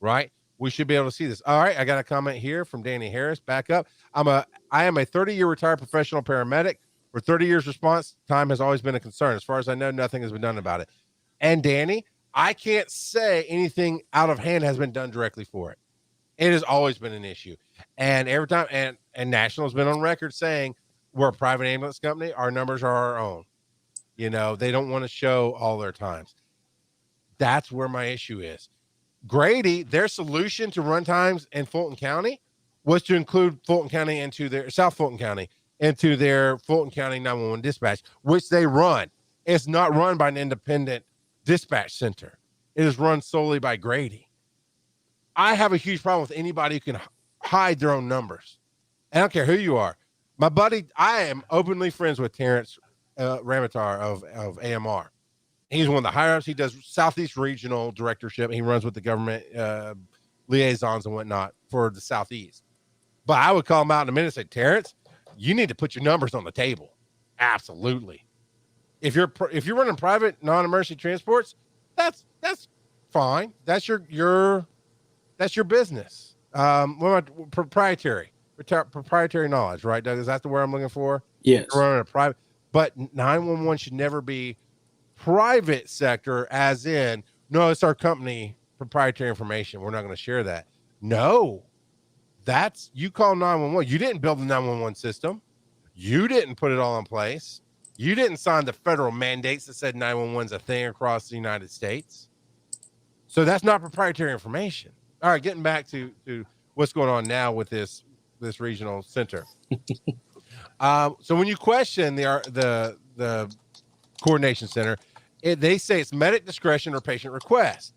A: right? We should be able to see this. All right, I got a comment here from Danny Harris. Back up. I am a 30-year retired professional paramedic. For 30 years, response time has always been a concern. As far as I know, nothing has been done about it. And Danny, I can't say anything out of hand has been done directly for it. It has always been an issue. And every time, and National has been on record saying we're a private ambulance company. Our numbers are our own. You know, they don't want to show all their times. That's where my issue is. Grady, their solution to run times in Fulton County was to include Fulton County into their South Fulton County into their Fulton County 911 dispatch, which they run. It's not run by an independent dispatch center. It is run solely by Grady. I have a huge problem with anybody who can hide their own numbers. I don't care who you are. My buddy, I am openly friends with Terrence Ramatar of AMR. He's one of the higher ups. He does Southeast Regional Directorship. He runs with the government liaisons and whatnot for the Southeast. But I would call him out in a minute and say, Terrence, you need to put your numbers on the table. Absolutely. If you're running private non-emergency transports, that's fine. That's your business. What about proprietary knowledge, right, Doug? Is that the word I'm looking for?
B: Yes.
A: You're running a private, but 911 should never be private sector, as in, no, it's our company proprietary information. We're not going to share that. No, that's you call 911. You didn't build the 911 system. You didn't put it all in place. You didn't sign the federal mandates that said 911 is a thing across the United States. So that's not proprietary information. All right, getting back to what's going on now with this regional center. So when you question the coordination center, they say it's medic discretion or patient request.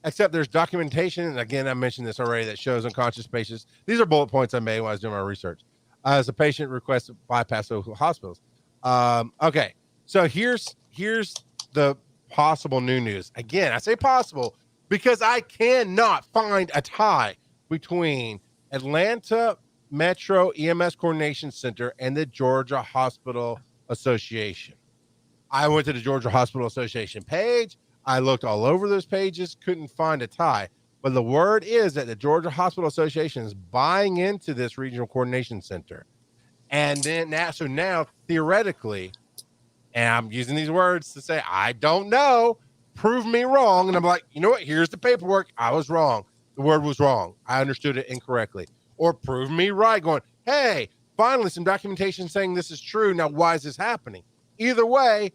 A: Except there's documentation, and again, I mentioned this already, that shows unconscious patients. These are bullet points I made when I was doing my research. As a patient requests to bypass local hospitals. Okay, so here's the possible new news. Again, I say possible because I cannot find a tie between Atlanta Metro EMS Coordination Center and the Georgia Hospital Association. I went to the Georgia Hospital Association page. I looked all over those pages, couldn't find a tie. But the word is that the Georgia Hospital Association is buying into this regional coordination center. And then now theoretically, and I'm using these words to say, I don't know, prove me wrong. And I'm like, you know what? Here's the paperwork. I was wrong. The word was wrong. I understood it incorrectly. Or prove me right, going, hey, finally some documentation saying this is true. Now, why is this happening? Either way,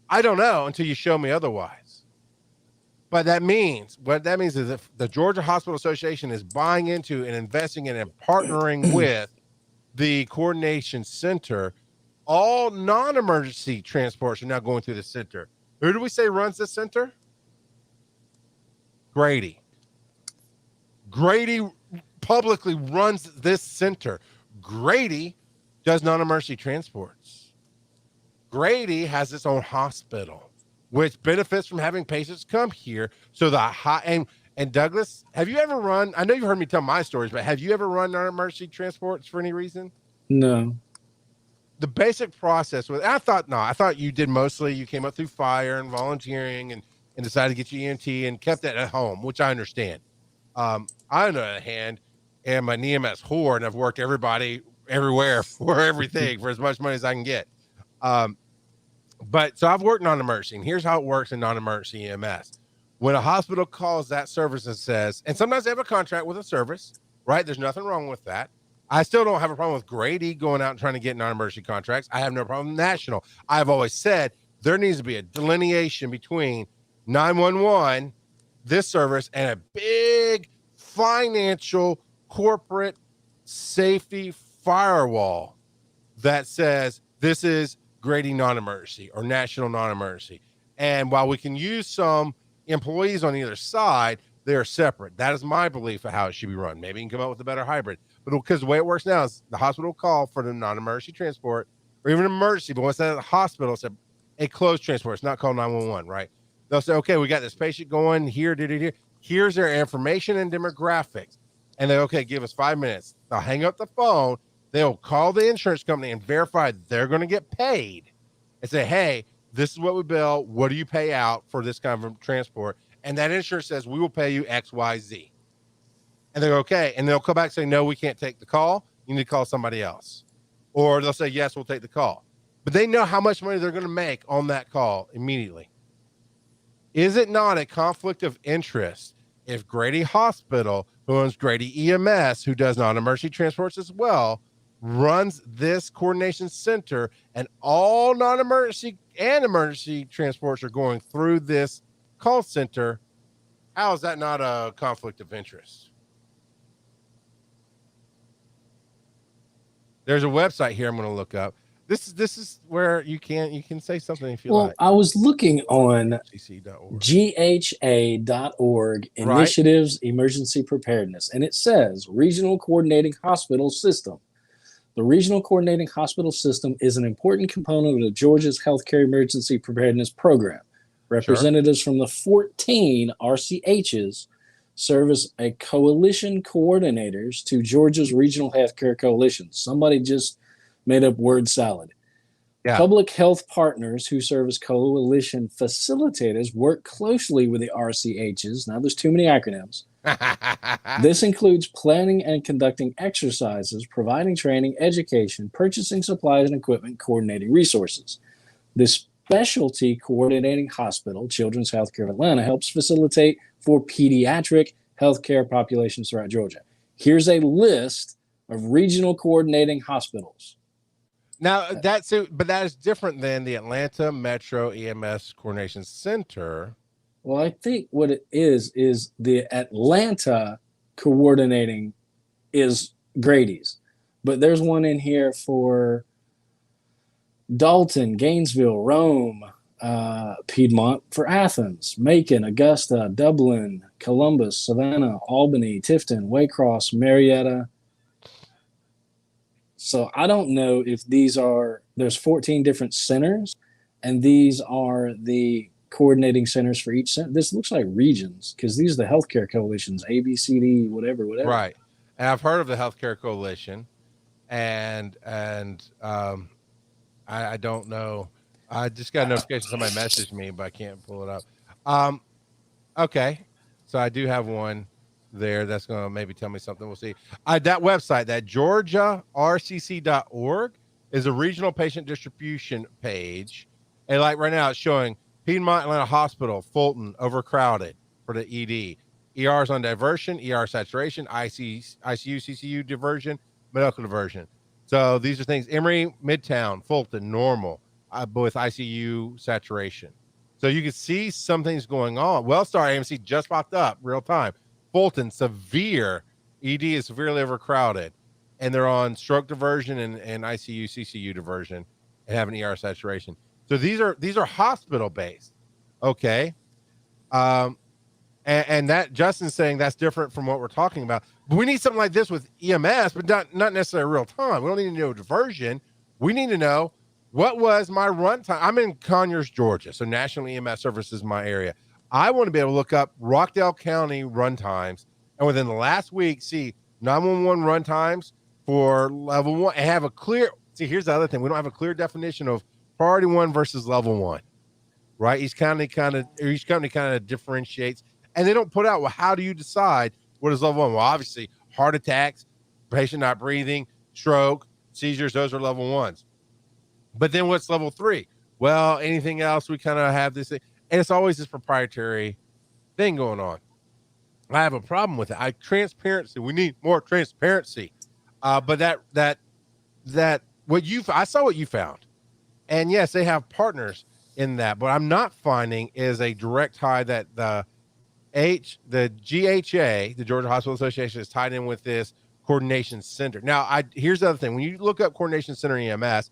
A: I don't know until you show me otherwise. But what that means is if the Georgia Hospital Association is buying into and investing in and partnering with the coordination center, all non-emergency transports are now going through the center. Who do we say runs this center? Grady. Grady publicly runs this center. Grady does non-emergency transports. Grady has its own hospital, which benefits from having patients come here. So and Douglas, have you ever run? I know you've heard me tell my stories, but have you ever run non-emergency transports for any reason?
B: No.
A: The basic process was, I thought you did mostly, you came up through fire and volunteering and decided to get your EMT and kept that at home, which I understand. I, on the other hand, am an EMS whore and I've worked everybody everywhere for everything for as much money as I can get. But so I've worked non-emergency, and here's how it works in non-emergency EMS. When a hospital calls that service and says, and sometimes they have a contract with a service, right? There's nothing wrong with that. I still don't have a problem with Grady going out and trying to get non-emergency contracts. I have no problem with national. I've always said there needs to be a delineation between 911, this service, and a big financial corporate safety firewall that says this is Grady non-emergency or national non-emergency. And while we can use some employees on either side, they are separate. That is my belief of how it should be run. Maybe you can come up with a better hybrid. But because the way it works now is the hospital call for the non-emergency transport or even emergency, but once that's at the hospital, it's a closed transport. It's not called 911, right? They'll say, okay, we got this patient going here. Here's their information and demographics. And they, okay, give us 5 minutes. They'll hang up the phone. They'll call the insurance company and verify they're going to get paid and say, hey, this is what we bill. What do you pay out for this kind of transport? And that insurance says, we will pay you X, Y, Z. And they're okay. And they'll come back and say, no, we can't take the call. You need to call somebody else. Or they'll say, yes, we'll take the call. But they know how much money they're going to make on that call immediately. Is it not a conflict of interest if Grady Hospital, who owns Grady EMS, who does non-emergency transports as well, runs this coordination center and all non-emergency and emergency transports are going through this call center? How is that not a conflict of interest? There's a website here I'm going to look up. This is where you can say something if you like.
B: I was looking on
A: gca.org.
B: gha.org, Initiatives, Emergency Preparedness, and it says Regional Coordinating Hospital System. The Regional Coordinating Hospital System is an important component of Georgia's healthcare emergency preparedness program. Representatives from the 14 RCHs serve as a coalition coordinators to Georgia's regional healthcare coalition. Somebody just made up word salad.
A: Yeah.
B: Public health partners who serve as coalition facilitators work closely with the RCHs. Now, there's too many acronyms. This includes planning and conducting exercises, providing training, education, purchasing supplies and equipment, coordinating resources. The Specialty Coordinating Hospital, Children's Healthcare of Atlanta, helps facilitate for pediatric healthcare populations throughout Georgia. Here's a list of regional coordinating hospitals.
A: Now, but that is different than the Atlanta Metro EMS Coordination Center.
B: Well, I think what it is the Atlanta coordinating is Grady's, but there's one in here for Dalton, Gainesville, Rome, Piedmont, for Athens, Macon, Augusta, Dublin, Columbus, Savannah, Albany, Tifton, Waycross, Marietta. So I don't know if there's 14 different centers, and these are the coordinating centers for each center. This looks like regions, because these are the healthcare coalitions, A, B, C, D, whatever.
A: Right. And I've heard of the healthcare coalition, and I don't know. I just got a notification somebody messaged me, but I can't pull it up. Okay. So I do have one there that's going to maybe tell me something. We'll see. That website, that georgiarcc.org, is a regional patient distribution page. And like right now, it's showing Piedmont Atlanta Hospital, Fulton, overcrowded for the ED. ERs on diversion, ER saturation, ICU, CCU diversion, medical diversion. So these are things. Emory, Midtown, Fulton, normal, with ICU saturation. So you can see some things going on. Wellstar AMC just popped up real time. Fulton, severe ED is severely overcrowded, and they're on stroke diversion and ICU, CCU diversion, and have an ER saturation. So these are hospital based. Okay. And that Justin's saying that's different from what we're talking about. But we need something like this with EMS, but not necessarily real time. We don't need to know diversion. We need to know, what was my run time? I'm in Conyers, Georgia, so National EMS Service is my area. I want to be able to look up Rockdale County run times, and within the last week, see 911 run times for level 1, and have a clear. See, here's the other thing: we don't have a clear definition of priority 1 versus level 1, right? Each company kind of differentiates, and they don't put out, well, how do you decide what is level 1? Well, obviously, heart attacks, patient not breathing, stroke, seizures, those are level 1s. But then what's level 3? Well, anything else, we kind of have this thing. And it's always this proprietary thing going on. I have a problem with it. Transparency. We need more transparency. But I saw what you found. And yes, they have partners in that. But I'm not finding is a direct tie that the GHA, the Georgia Hospital Association, is tied in with this coordination center. Now, here's the other thing. When you look up coordination center EMS,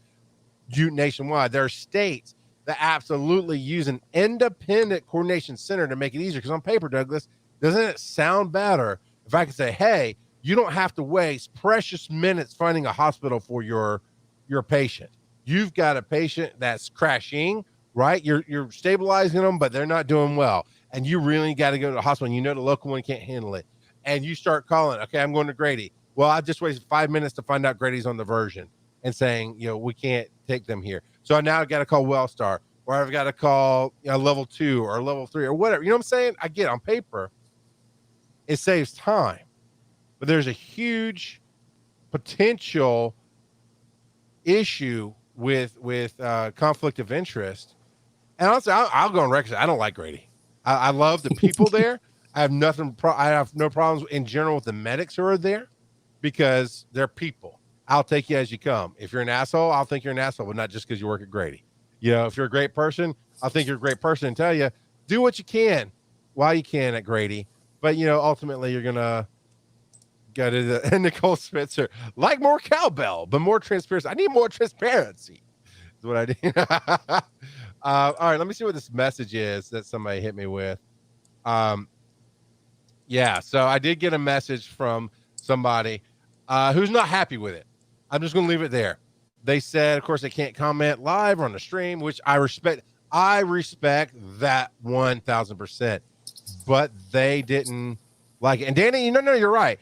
A: nationwide, there are states that absolutely use an independent coordination center to make it easier. Because on paper, Douglas, doesn't it sound better if I could say, hey, you don't have to waste precious minutes finding a hospital for your patient. You've got a patient that's crashing, right? You're stabilizing them, but they're not doing well. And you really got to go to the hospital, and you know the local one can't handle it. And you start calling, okay, I'm going to Grady. Well, I just wasted 5 minutes to find out Grady's on the version and saying, we can't take them here. So now I've got to call Wellstar, or I've got to call level 2 or level 3 or whatever. You know what I'm saying? I get on paper, it saves time, but there's a huge potential issue with conflict of interest. And honestly, I'll go on record. I don't like Grady. I love the people there. I have no problems in general with the medics who are there, because they're people. I'll take you as you come. If you're an asshole, I'll think you're an asshole, but not just because you work at Grady. If you're a great person, I'll think you're a great person and tell you, do what you can while you can at Grady. But, ultimately you're going to go to the Nicole Spitzer, like more cowbell, but more transparency. I need more transparency. Is what I need. All right, let me see what this message is that somebody hit me with. Yeah, so I did get a message from somebody who's not happy with it. I'm just going to leave it there. They said, of course, they can't comment live or on the stream, which I respect. I respect that 1000%, but they didn't like it. And Danny, no, you're right.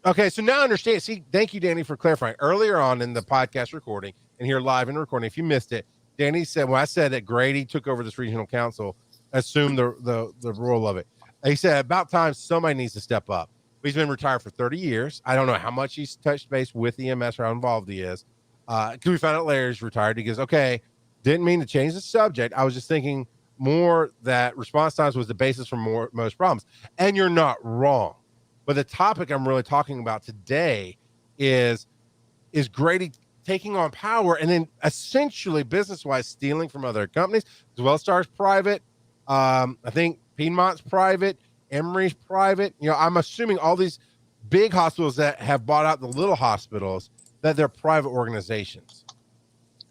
A: Okay, so now I understand. See, thank you, Danny, for clarifying. Earlier on in the podcast recording and here live in recording, if you missed it, Danny said, when I said that Grady took over this regional council, assumed the role of it. He said, about time somebody needs to step up. He's been retired for 30 years. I don't know how much he's touched base with EMS or how involved he is. Because we found out later he's retired. He goes, okay, didn't mean to change the subject. I was just thinking more that response times was the basis for most problems. And you're not wrong. But the topic I'm really talking about today is Grady taking on power and then essentially business-wise stealing from other companies. Wellstar's private. I think Piedmont's private. Emory's private. You know, I'm assuming all these big hospitals that have bought out the little hospitals, that they're private organizations.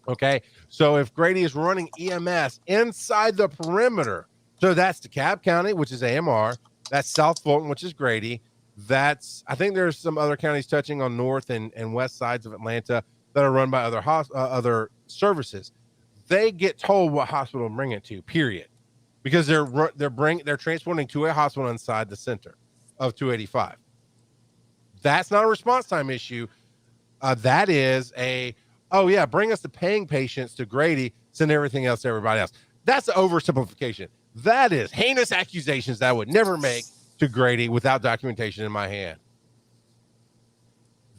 A: Okay. So if Grady is running EMS inside the perimeter, so that's DeKalb County, which is AMR, that's South Fulton, which is Grady. That's, I think there's some other counties touching on north and west sides of Atlanta that are run by other services. They get told what hospital to bring it to, period. Because they're transporting to a hospital inside the center of 285. That's not a response time issue. That is bring us the paying patients to Grady, send everything else to everybody else. That's the oversimplification. That is heinous accusations that I would never make to Grady without documentation in my hand.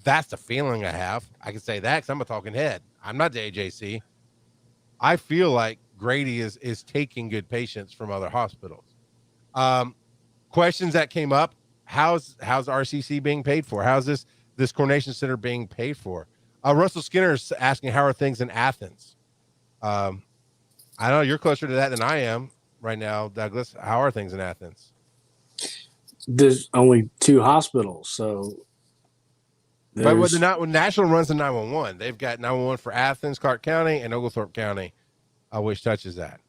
A: That's the feeling I have. I can say that because I'm a talking head. I'm not the AJC. I feel like Grady is taking good patients from other hospitals. Questions that came up: how's RCC being paid for? How's this coordination center being paid for? Russell Skinner is asking, how are things in Athens? I know you're closer to that than I am right now, Douglas. How are things in Athens?
B: There's only 2 hospitals, so.
A: But when National runs the 911, they've got 911 for Athens, Clark County, and Oglethorpe County, which touches that.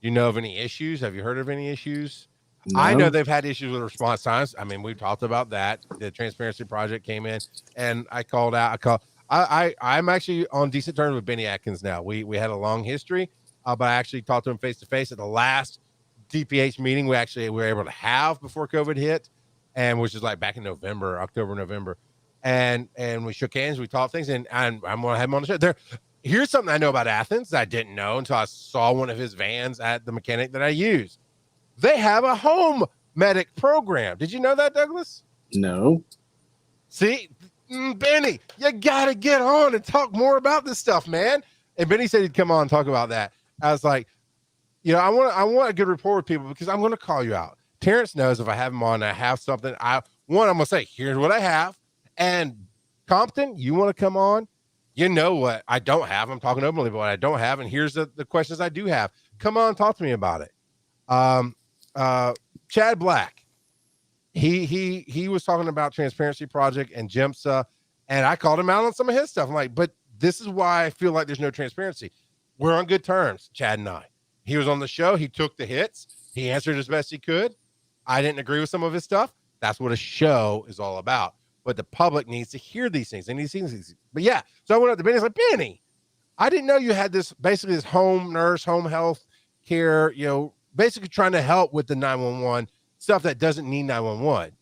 A: Do you know of any issues? Have you heard of any issues? No. I know they've had issues with response times. I mean, we've talked about that. The Transparency Project came in, and I'm actually on decent terms with Benny Atkins now. We had a long history, but I actually talked to him face to face at the last DPH meeting we were able to have before COVID hit, and which is like back in October, November. And we shook hands, we talked things, and I'm going to have him on the show. Here's something I know about Athens that I didn't know until I saw one of his vans at the mechanic that I use. They have a home medic program. Did you know that, Douglas?
B: No.
A: See, Benny, you got to get on and talk more about this stuff, man. And Benny said he'd come on and talk about that. I was like, I want a good rapport with people because I'm going to call you out. Terrence knows if I have him on, I have something. I'm going to say, here's what I have. And Compton, you want to come on? You know what I don't have. I'm talking openly about what I don't have. And here's the questions I do have. Come on, talk to me about it. Chad Black, he was talking about Transparency Project and GEMSA, and I called him out on some of his stuff. I'm like, but this is why I feel like there's no transparency. We're on good terms, Chad and I. He was on the show. He took the hits. He answered as best he could. I didn't agree with some of his stuff. That's what a show is all about. But the public needs to hear these things. They need to see these. But yeah, so I went up to Benny. I was like, Benny, I didn't know you had this home nurse, home health care, basically trying to help with the 911 stuff that doesn't need 911,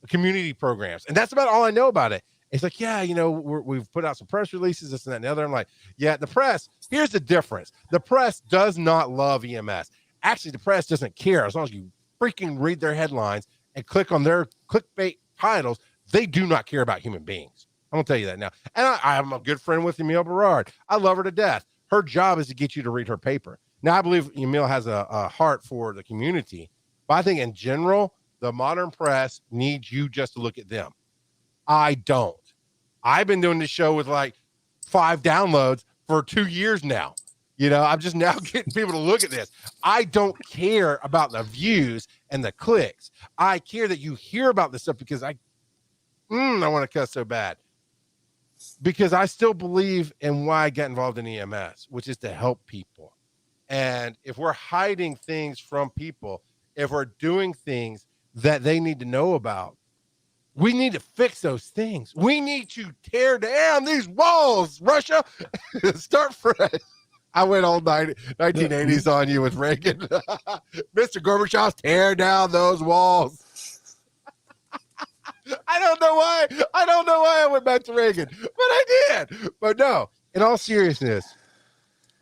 A: community programs. And that's about all I know about it. It's like, yeah, we've put out some press releases, this and that and the other. I'm like, yeah, the press, here's the difference. The press does not love EMS. Actually, the press doesn't care as long as you freaking read their headlines and click on their clickbait titles. They do not care about human beings. I'm going to tell you that now. And I'm a good friend with Emile Berard. I love her to death. Her job is to get you to read her paper. Now, I believe Emile has a heart for the community. But I think in general, the modern press needs you just to look at them. I don't. I've been doing this show with like 5 downloads for 2 years now. I'm just now getting people to look at this. I don't care about the views and the clicks. I care that you hear about this stuff because I want to cuss so bad. Because I still believe in why I got involved in EMS, which is to help people. And if we're hiding things from people, if we're doing things that they need to know about, We need to fix those things. We need to tear down these walls, Russia. Start fresh. I went all 1980s on you with Reagan. Mr. Gorbachev, tear down those walls. I don't know why. I went back to Reagan, but I did. But no, in all seriousness,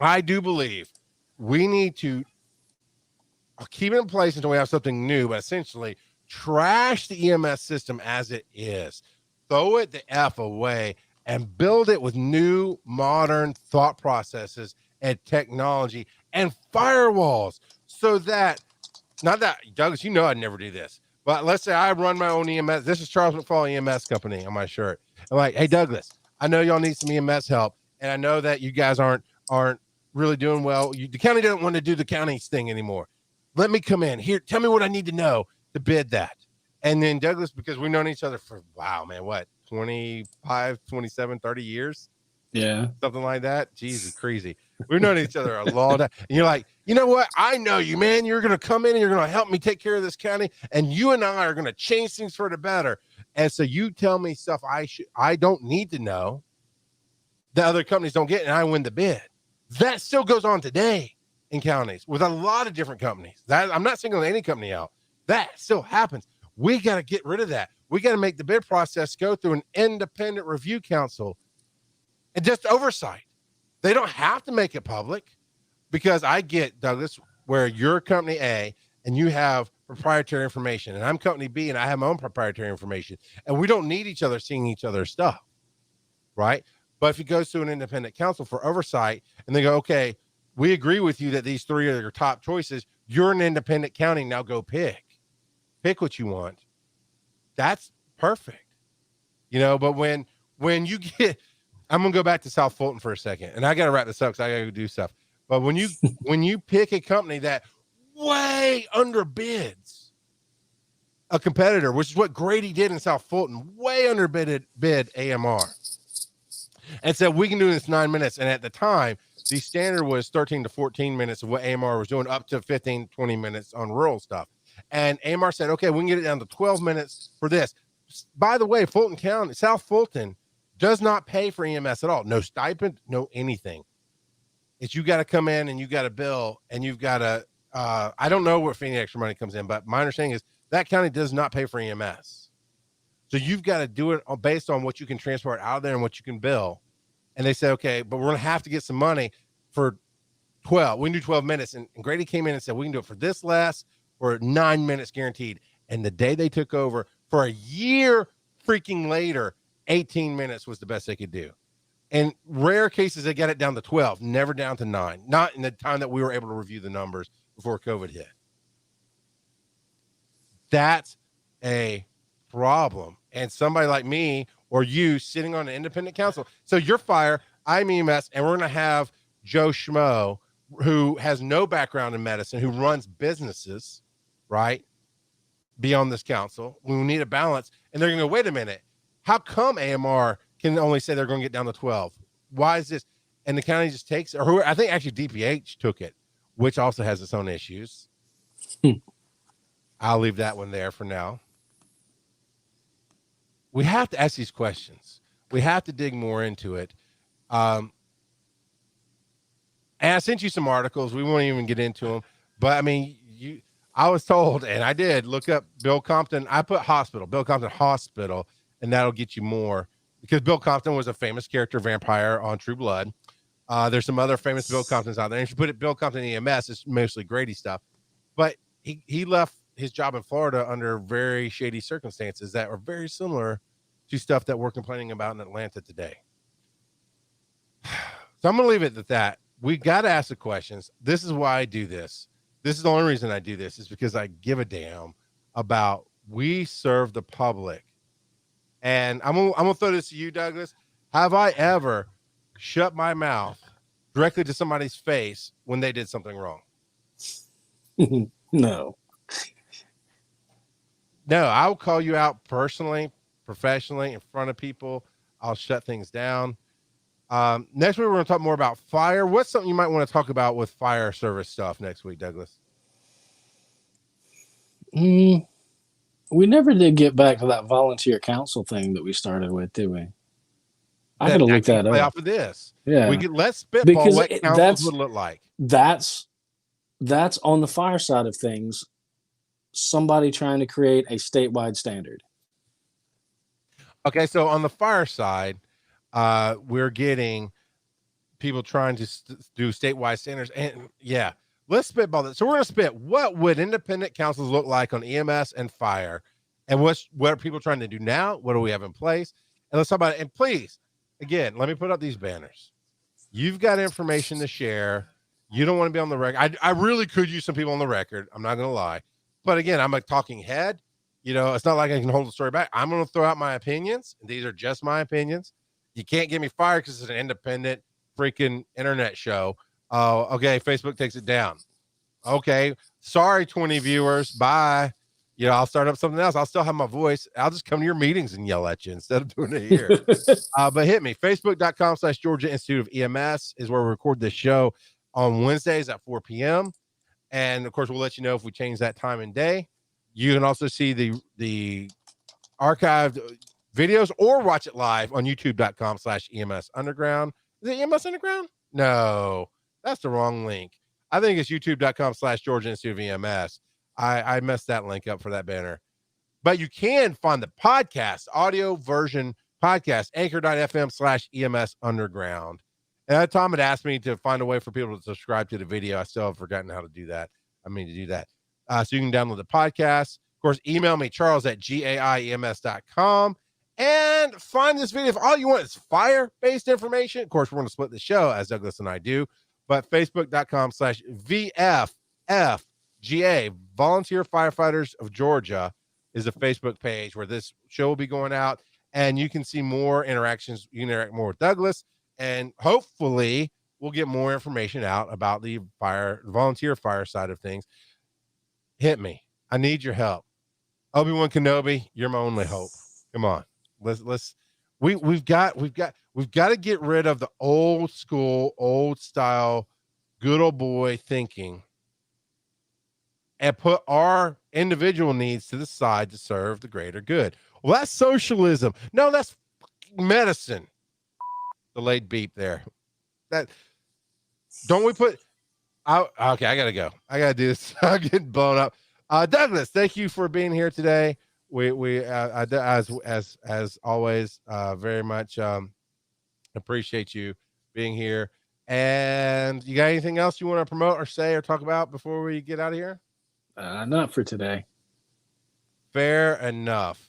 A: I do believe we need to keep it in place until we have something new, but essentially trash the EMS system as it is. Throw it the F away and build it with new, modern thought processes and technology and firewalls so that, not that, Douglas, you know I'd never do this, but let's say I run my own EMS. This is Charles McFall EMS Company on my shirt. I'm like, hey, Douglas, I know y'all need some EMS help, and I know that you guys aren't really doing well. The county doesn't want to do the county's thing anymore. Let me come in here. Tell me what I need to know to bid that. And then Douglas, because we've known each other for, wow, man, what, 25, 27, 30 years?
B: Yeah.
A: Something like that. Jesus, crazy. We've known each other a long time. And you're like, you know what? I know you, man. You're going to come in and you're going to help me take care of this county. And you and I are going to change things for the better. And so you tell me stuff I don't need to know that other companies don't get, and I win the bid. That still goes on today in counties with a lot of different companies. That I'm not singling any company out. That still happens. We got to get rid of that. We got to make the bid process go through an independent review council and just oversight. They don't have to make it public, because I get, Douglas, where you're company A and you have proprietary information, and I'm company B and I have my own proprietary information, and we don't need each other seeing each other's stuff, right? But if it goes to an independent council for oversight and they go, okay, we agree with you that these three are your top choices. You're an independent county. Now go pick what you want. That's perfect. You know, but when you get, I'm going to go back to South Fulton for a second, and I got to wrap this up because I got to go do stuff. But when you pick a company that way underbids a competitor, which is what Grady did in South Fulton, way underbid AMR, and said, we can do this in 9 minutes. And at the time, the standard was 13 to 14 minutes of what AMR was doing, up to 15, 20 minutes on rural stuff. And AMR said, okay, we can get it down to 12 minutes for this. By the way, Fulton County, South Fulton, does not pay for EMS at all. No stipend, no anything. It's you got to come in and you got to bill, and you've got to, I don't know where any extra money comes in, but my understanding is that county does not pay for EMS. So you've got to do it based on what you can transport out of there and what you can bill. And they said, okay, but we're going to have to get some money for 12. We can do 12 minutes. And Grady came in and said, we can do it for this less, or 9 minutes guaranteed. And the day they took over, for a year freaking later, 18 minutes was the best they could do. In rare cases, they got it down to 12, never down to 9. Not in the time that we were able to review the numbers before COVID hit. That's a problem. And somebody like me or you sitting on an independent council. So you're fire, I'm EMS, and we're going to have Joe Schmo, who has no background in medicine, who runs businesses, right, be on this council. We need a balance. And they're going to go, wait a minute. How come AMR can only say they're going to get down to 12? Why is this? And the county just takes, or I think actually DPH took it, which also has its own issues. I'll leave that one there for now. We have to ask these questions. We have to dig more into it. And I sent you some articles. We won't even get into them. But I mean, I was told, and I did look up Bill Compton. I put Bill Compton Hospital, and that'll get you more, because Bill Compton was a famous character vampire on True Blood. There's some other famous Bill Comptons out there. And if you put it Bill Compton EMS, it's mostly Grady stuff. But he left his job in Florida under very shady circumstances that are very similar to stuff that we're complaining about in Atlanta today. So I'm going to leave it at that. We got to ask the questions. This is why I do this. This is the only reason I do this, is because I give a damn about, we serve the public. And I'm gonna throw this to you, Douglas. Have I ever shut my mouth directly to somebody's face when they did something wrong?
B: No.
A: No, I'll call you out personally, professionally, in front of people. I'll shut things down. Next week, we're going to talk more about fire. What's something you might want to talk about with fire service stuff next week, Douglas?
B: We never did get back to that volunteer council thing that we started with, did we? I
A: That
B: gotta
A: that
B: look
A: can
B: that
A: play
B: up.
A: off of this.
B: Yeah,
A: Let's spitball
B: because
A: what councils would look like.
B: that's on the fire side of things. Somebody trying to create a statewide standard.
A: Okay, so on the fire side, we're getting people trying to do statewide standards, and yeah, let's spitball this. So we're gonna spit. What would independent councils look like on EMS and fire, and what are people trying to do now? What do we have in place? And let's talk about it. And please, again, let me put up these banners. You've got information to share. You don't want to be on the record. I really could use some people on the record. I'm not gonna lie, but again, I'm a talking head. You know, it's not like I can hold the story back. I'm going to throw out my opinions. These are just my opinions. You can't get me fired because it's an independent freaking internet show. Oh, okay. Facebook takes it down. Okay. Sorry, 20 viewers. Bye. You know, I'll start up something else. I'll still have my voice. I'll just come to your meetings and yell at you instead of doing it here. But hit me. Facebook.com/Georgia Institute of EMS is where we record this show on Wednesdays at 4 p.m. And of course, we'll let you know if we change that time and day. You can also see the archived videos or watch it live on youtube.com/EMS Underground. Is it EMS Underground? No, that's the wrong link. I think it's youtube.com/Georgia Institute of EMS. I messed that link up for that banner. But you can find the podcast, audio version podcast, anchor.fm/EMS Underground. And Tom had asked me to find a way for people to subscribe to the video. I still have forgotten how to do that. I mean to do that. So you can download the podcast. Of course, email me, charles@gaiems.com, and find this video. If all you want is fire-based information, of course, we're going to split the show as Douglas and I do, but facebook.com/VFFGA, Volunteer Firefighters of Georgia, is a Facebook page where this show will be going out, and you can see more interactions. You can interact more with Douglas, and hopefully we'll get more information out about the volunteer fire side of things. Hit me. I need your help. Obi-Wan Kenobi, you're my only hope. Come on. We've got to get rid of the old school, old style, good old boy thinking and put our individual needs to the side to serve the greater good. Well, that's socialism. No, that's medicine. Delayed beep there. That don't we put okay, I gotta go. I gotta do this. I'm getting blown up. Douglas, thank you for being here today. We as always, very much appreciate you being here. And you got anything else you want to promote or say or talk about before we get out of here?
B: Not for today.
A: Fair enough.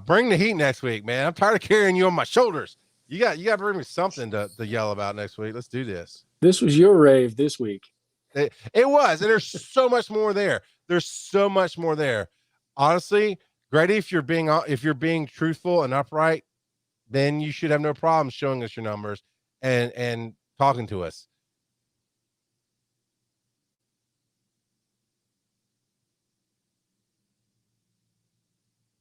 A: Bring the heat next week, man. I'm tired of carrying you on my shoulders. You got to bring me something to yell about next week. Let's do this.
B: This was your rave this week.
A: It was, and there's so much more there. There's so much more there. Honestly, Grady, if you're being truthful and upright, then you should have no problem showing us your numbers and talking to us.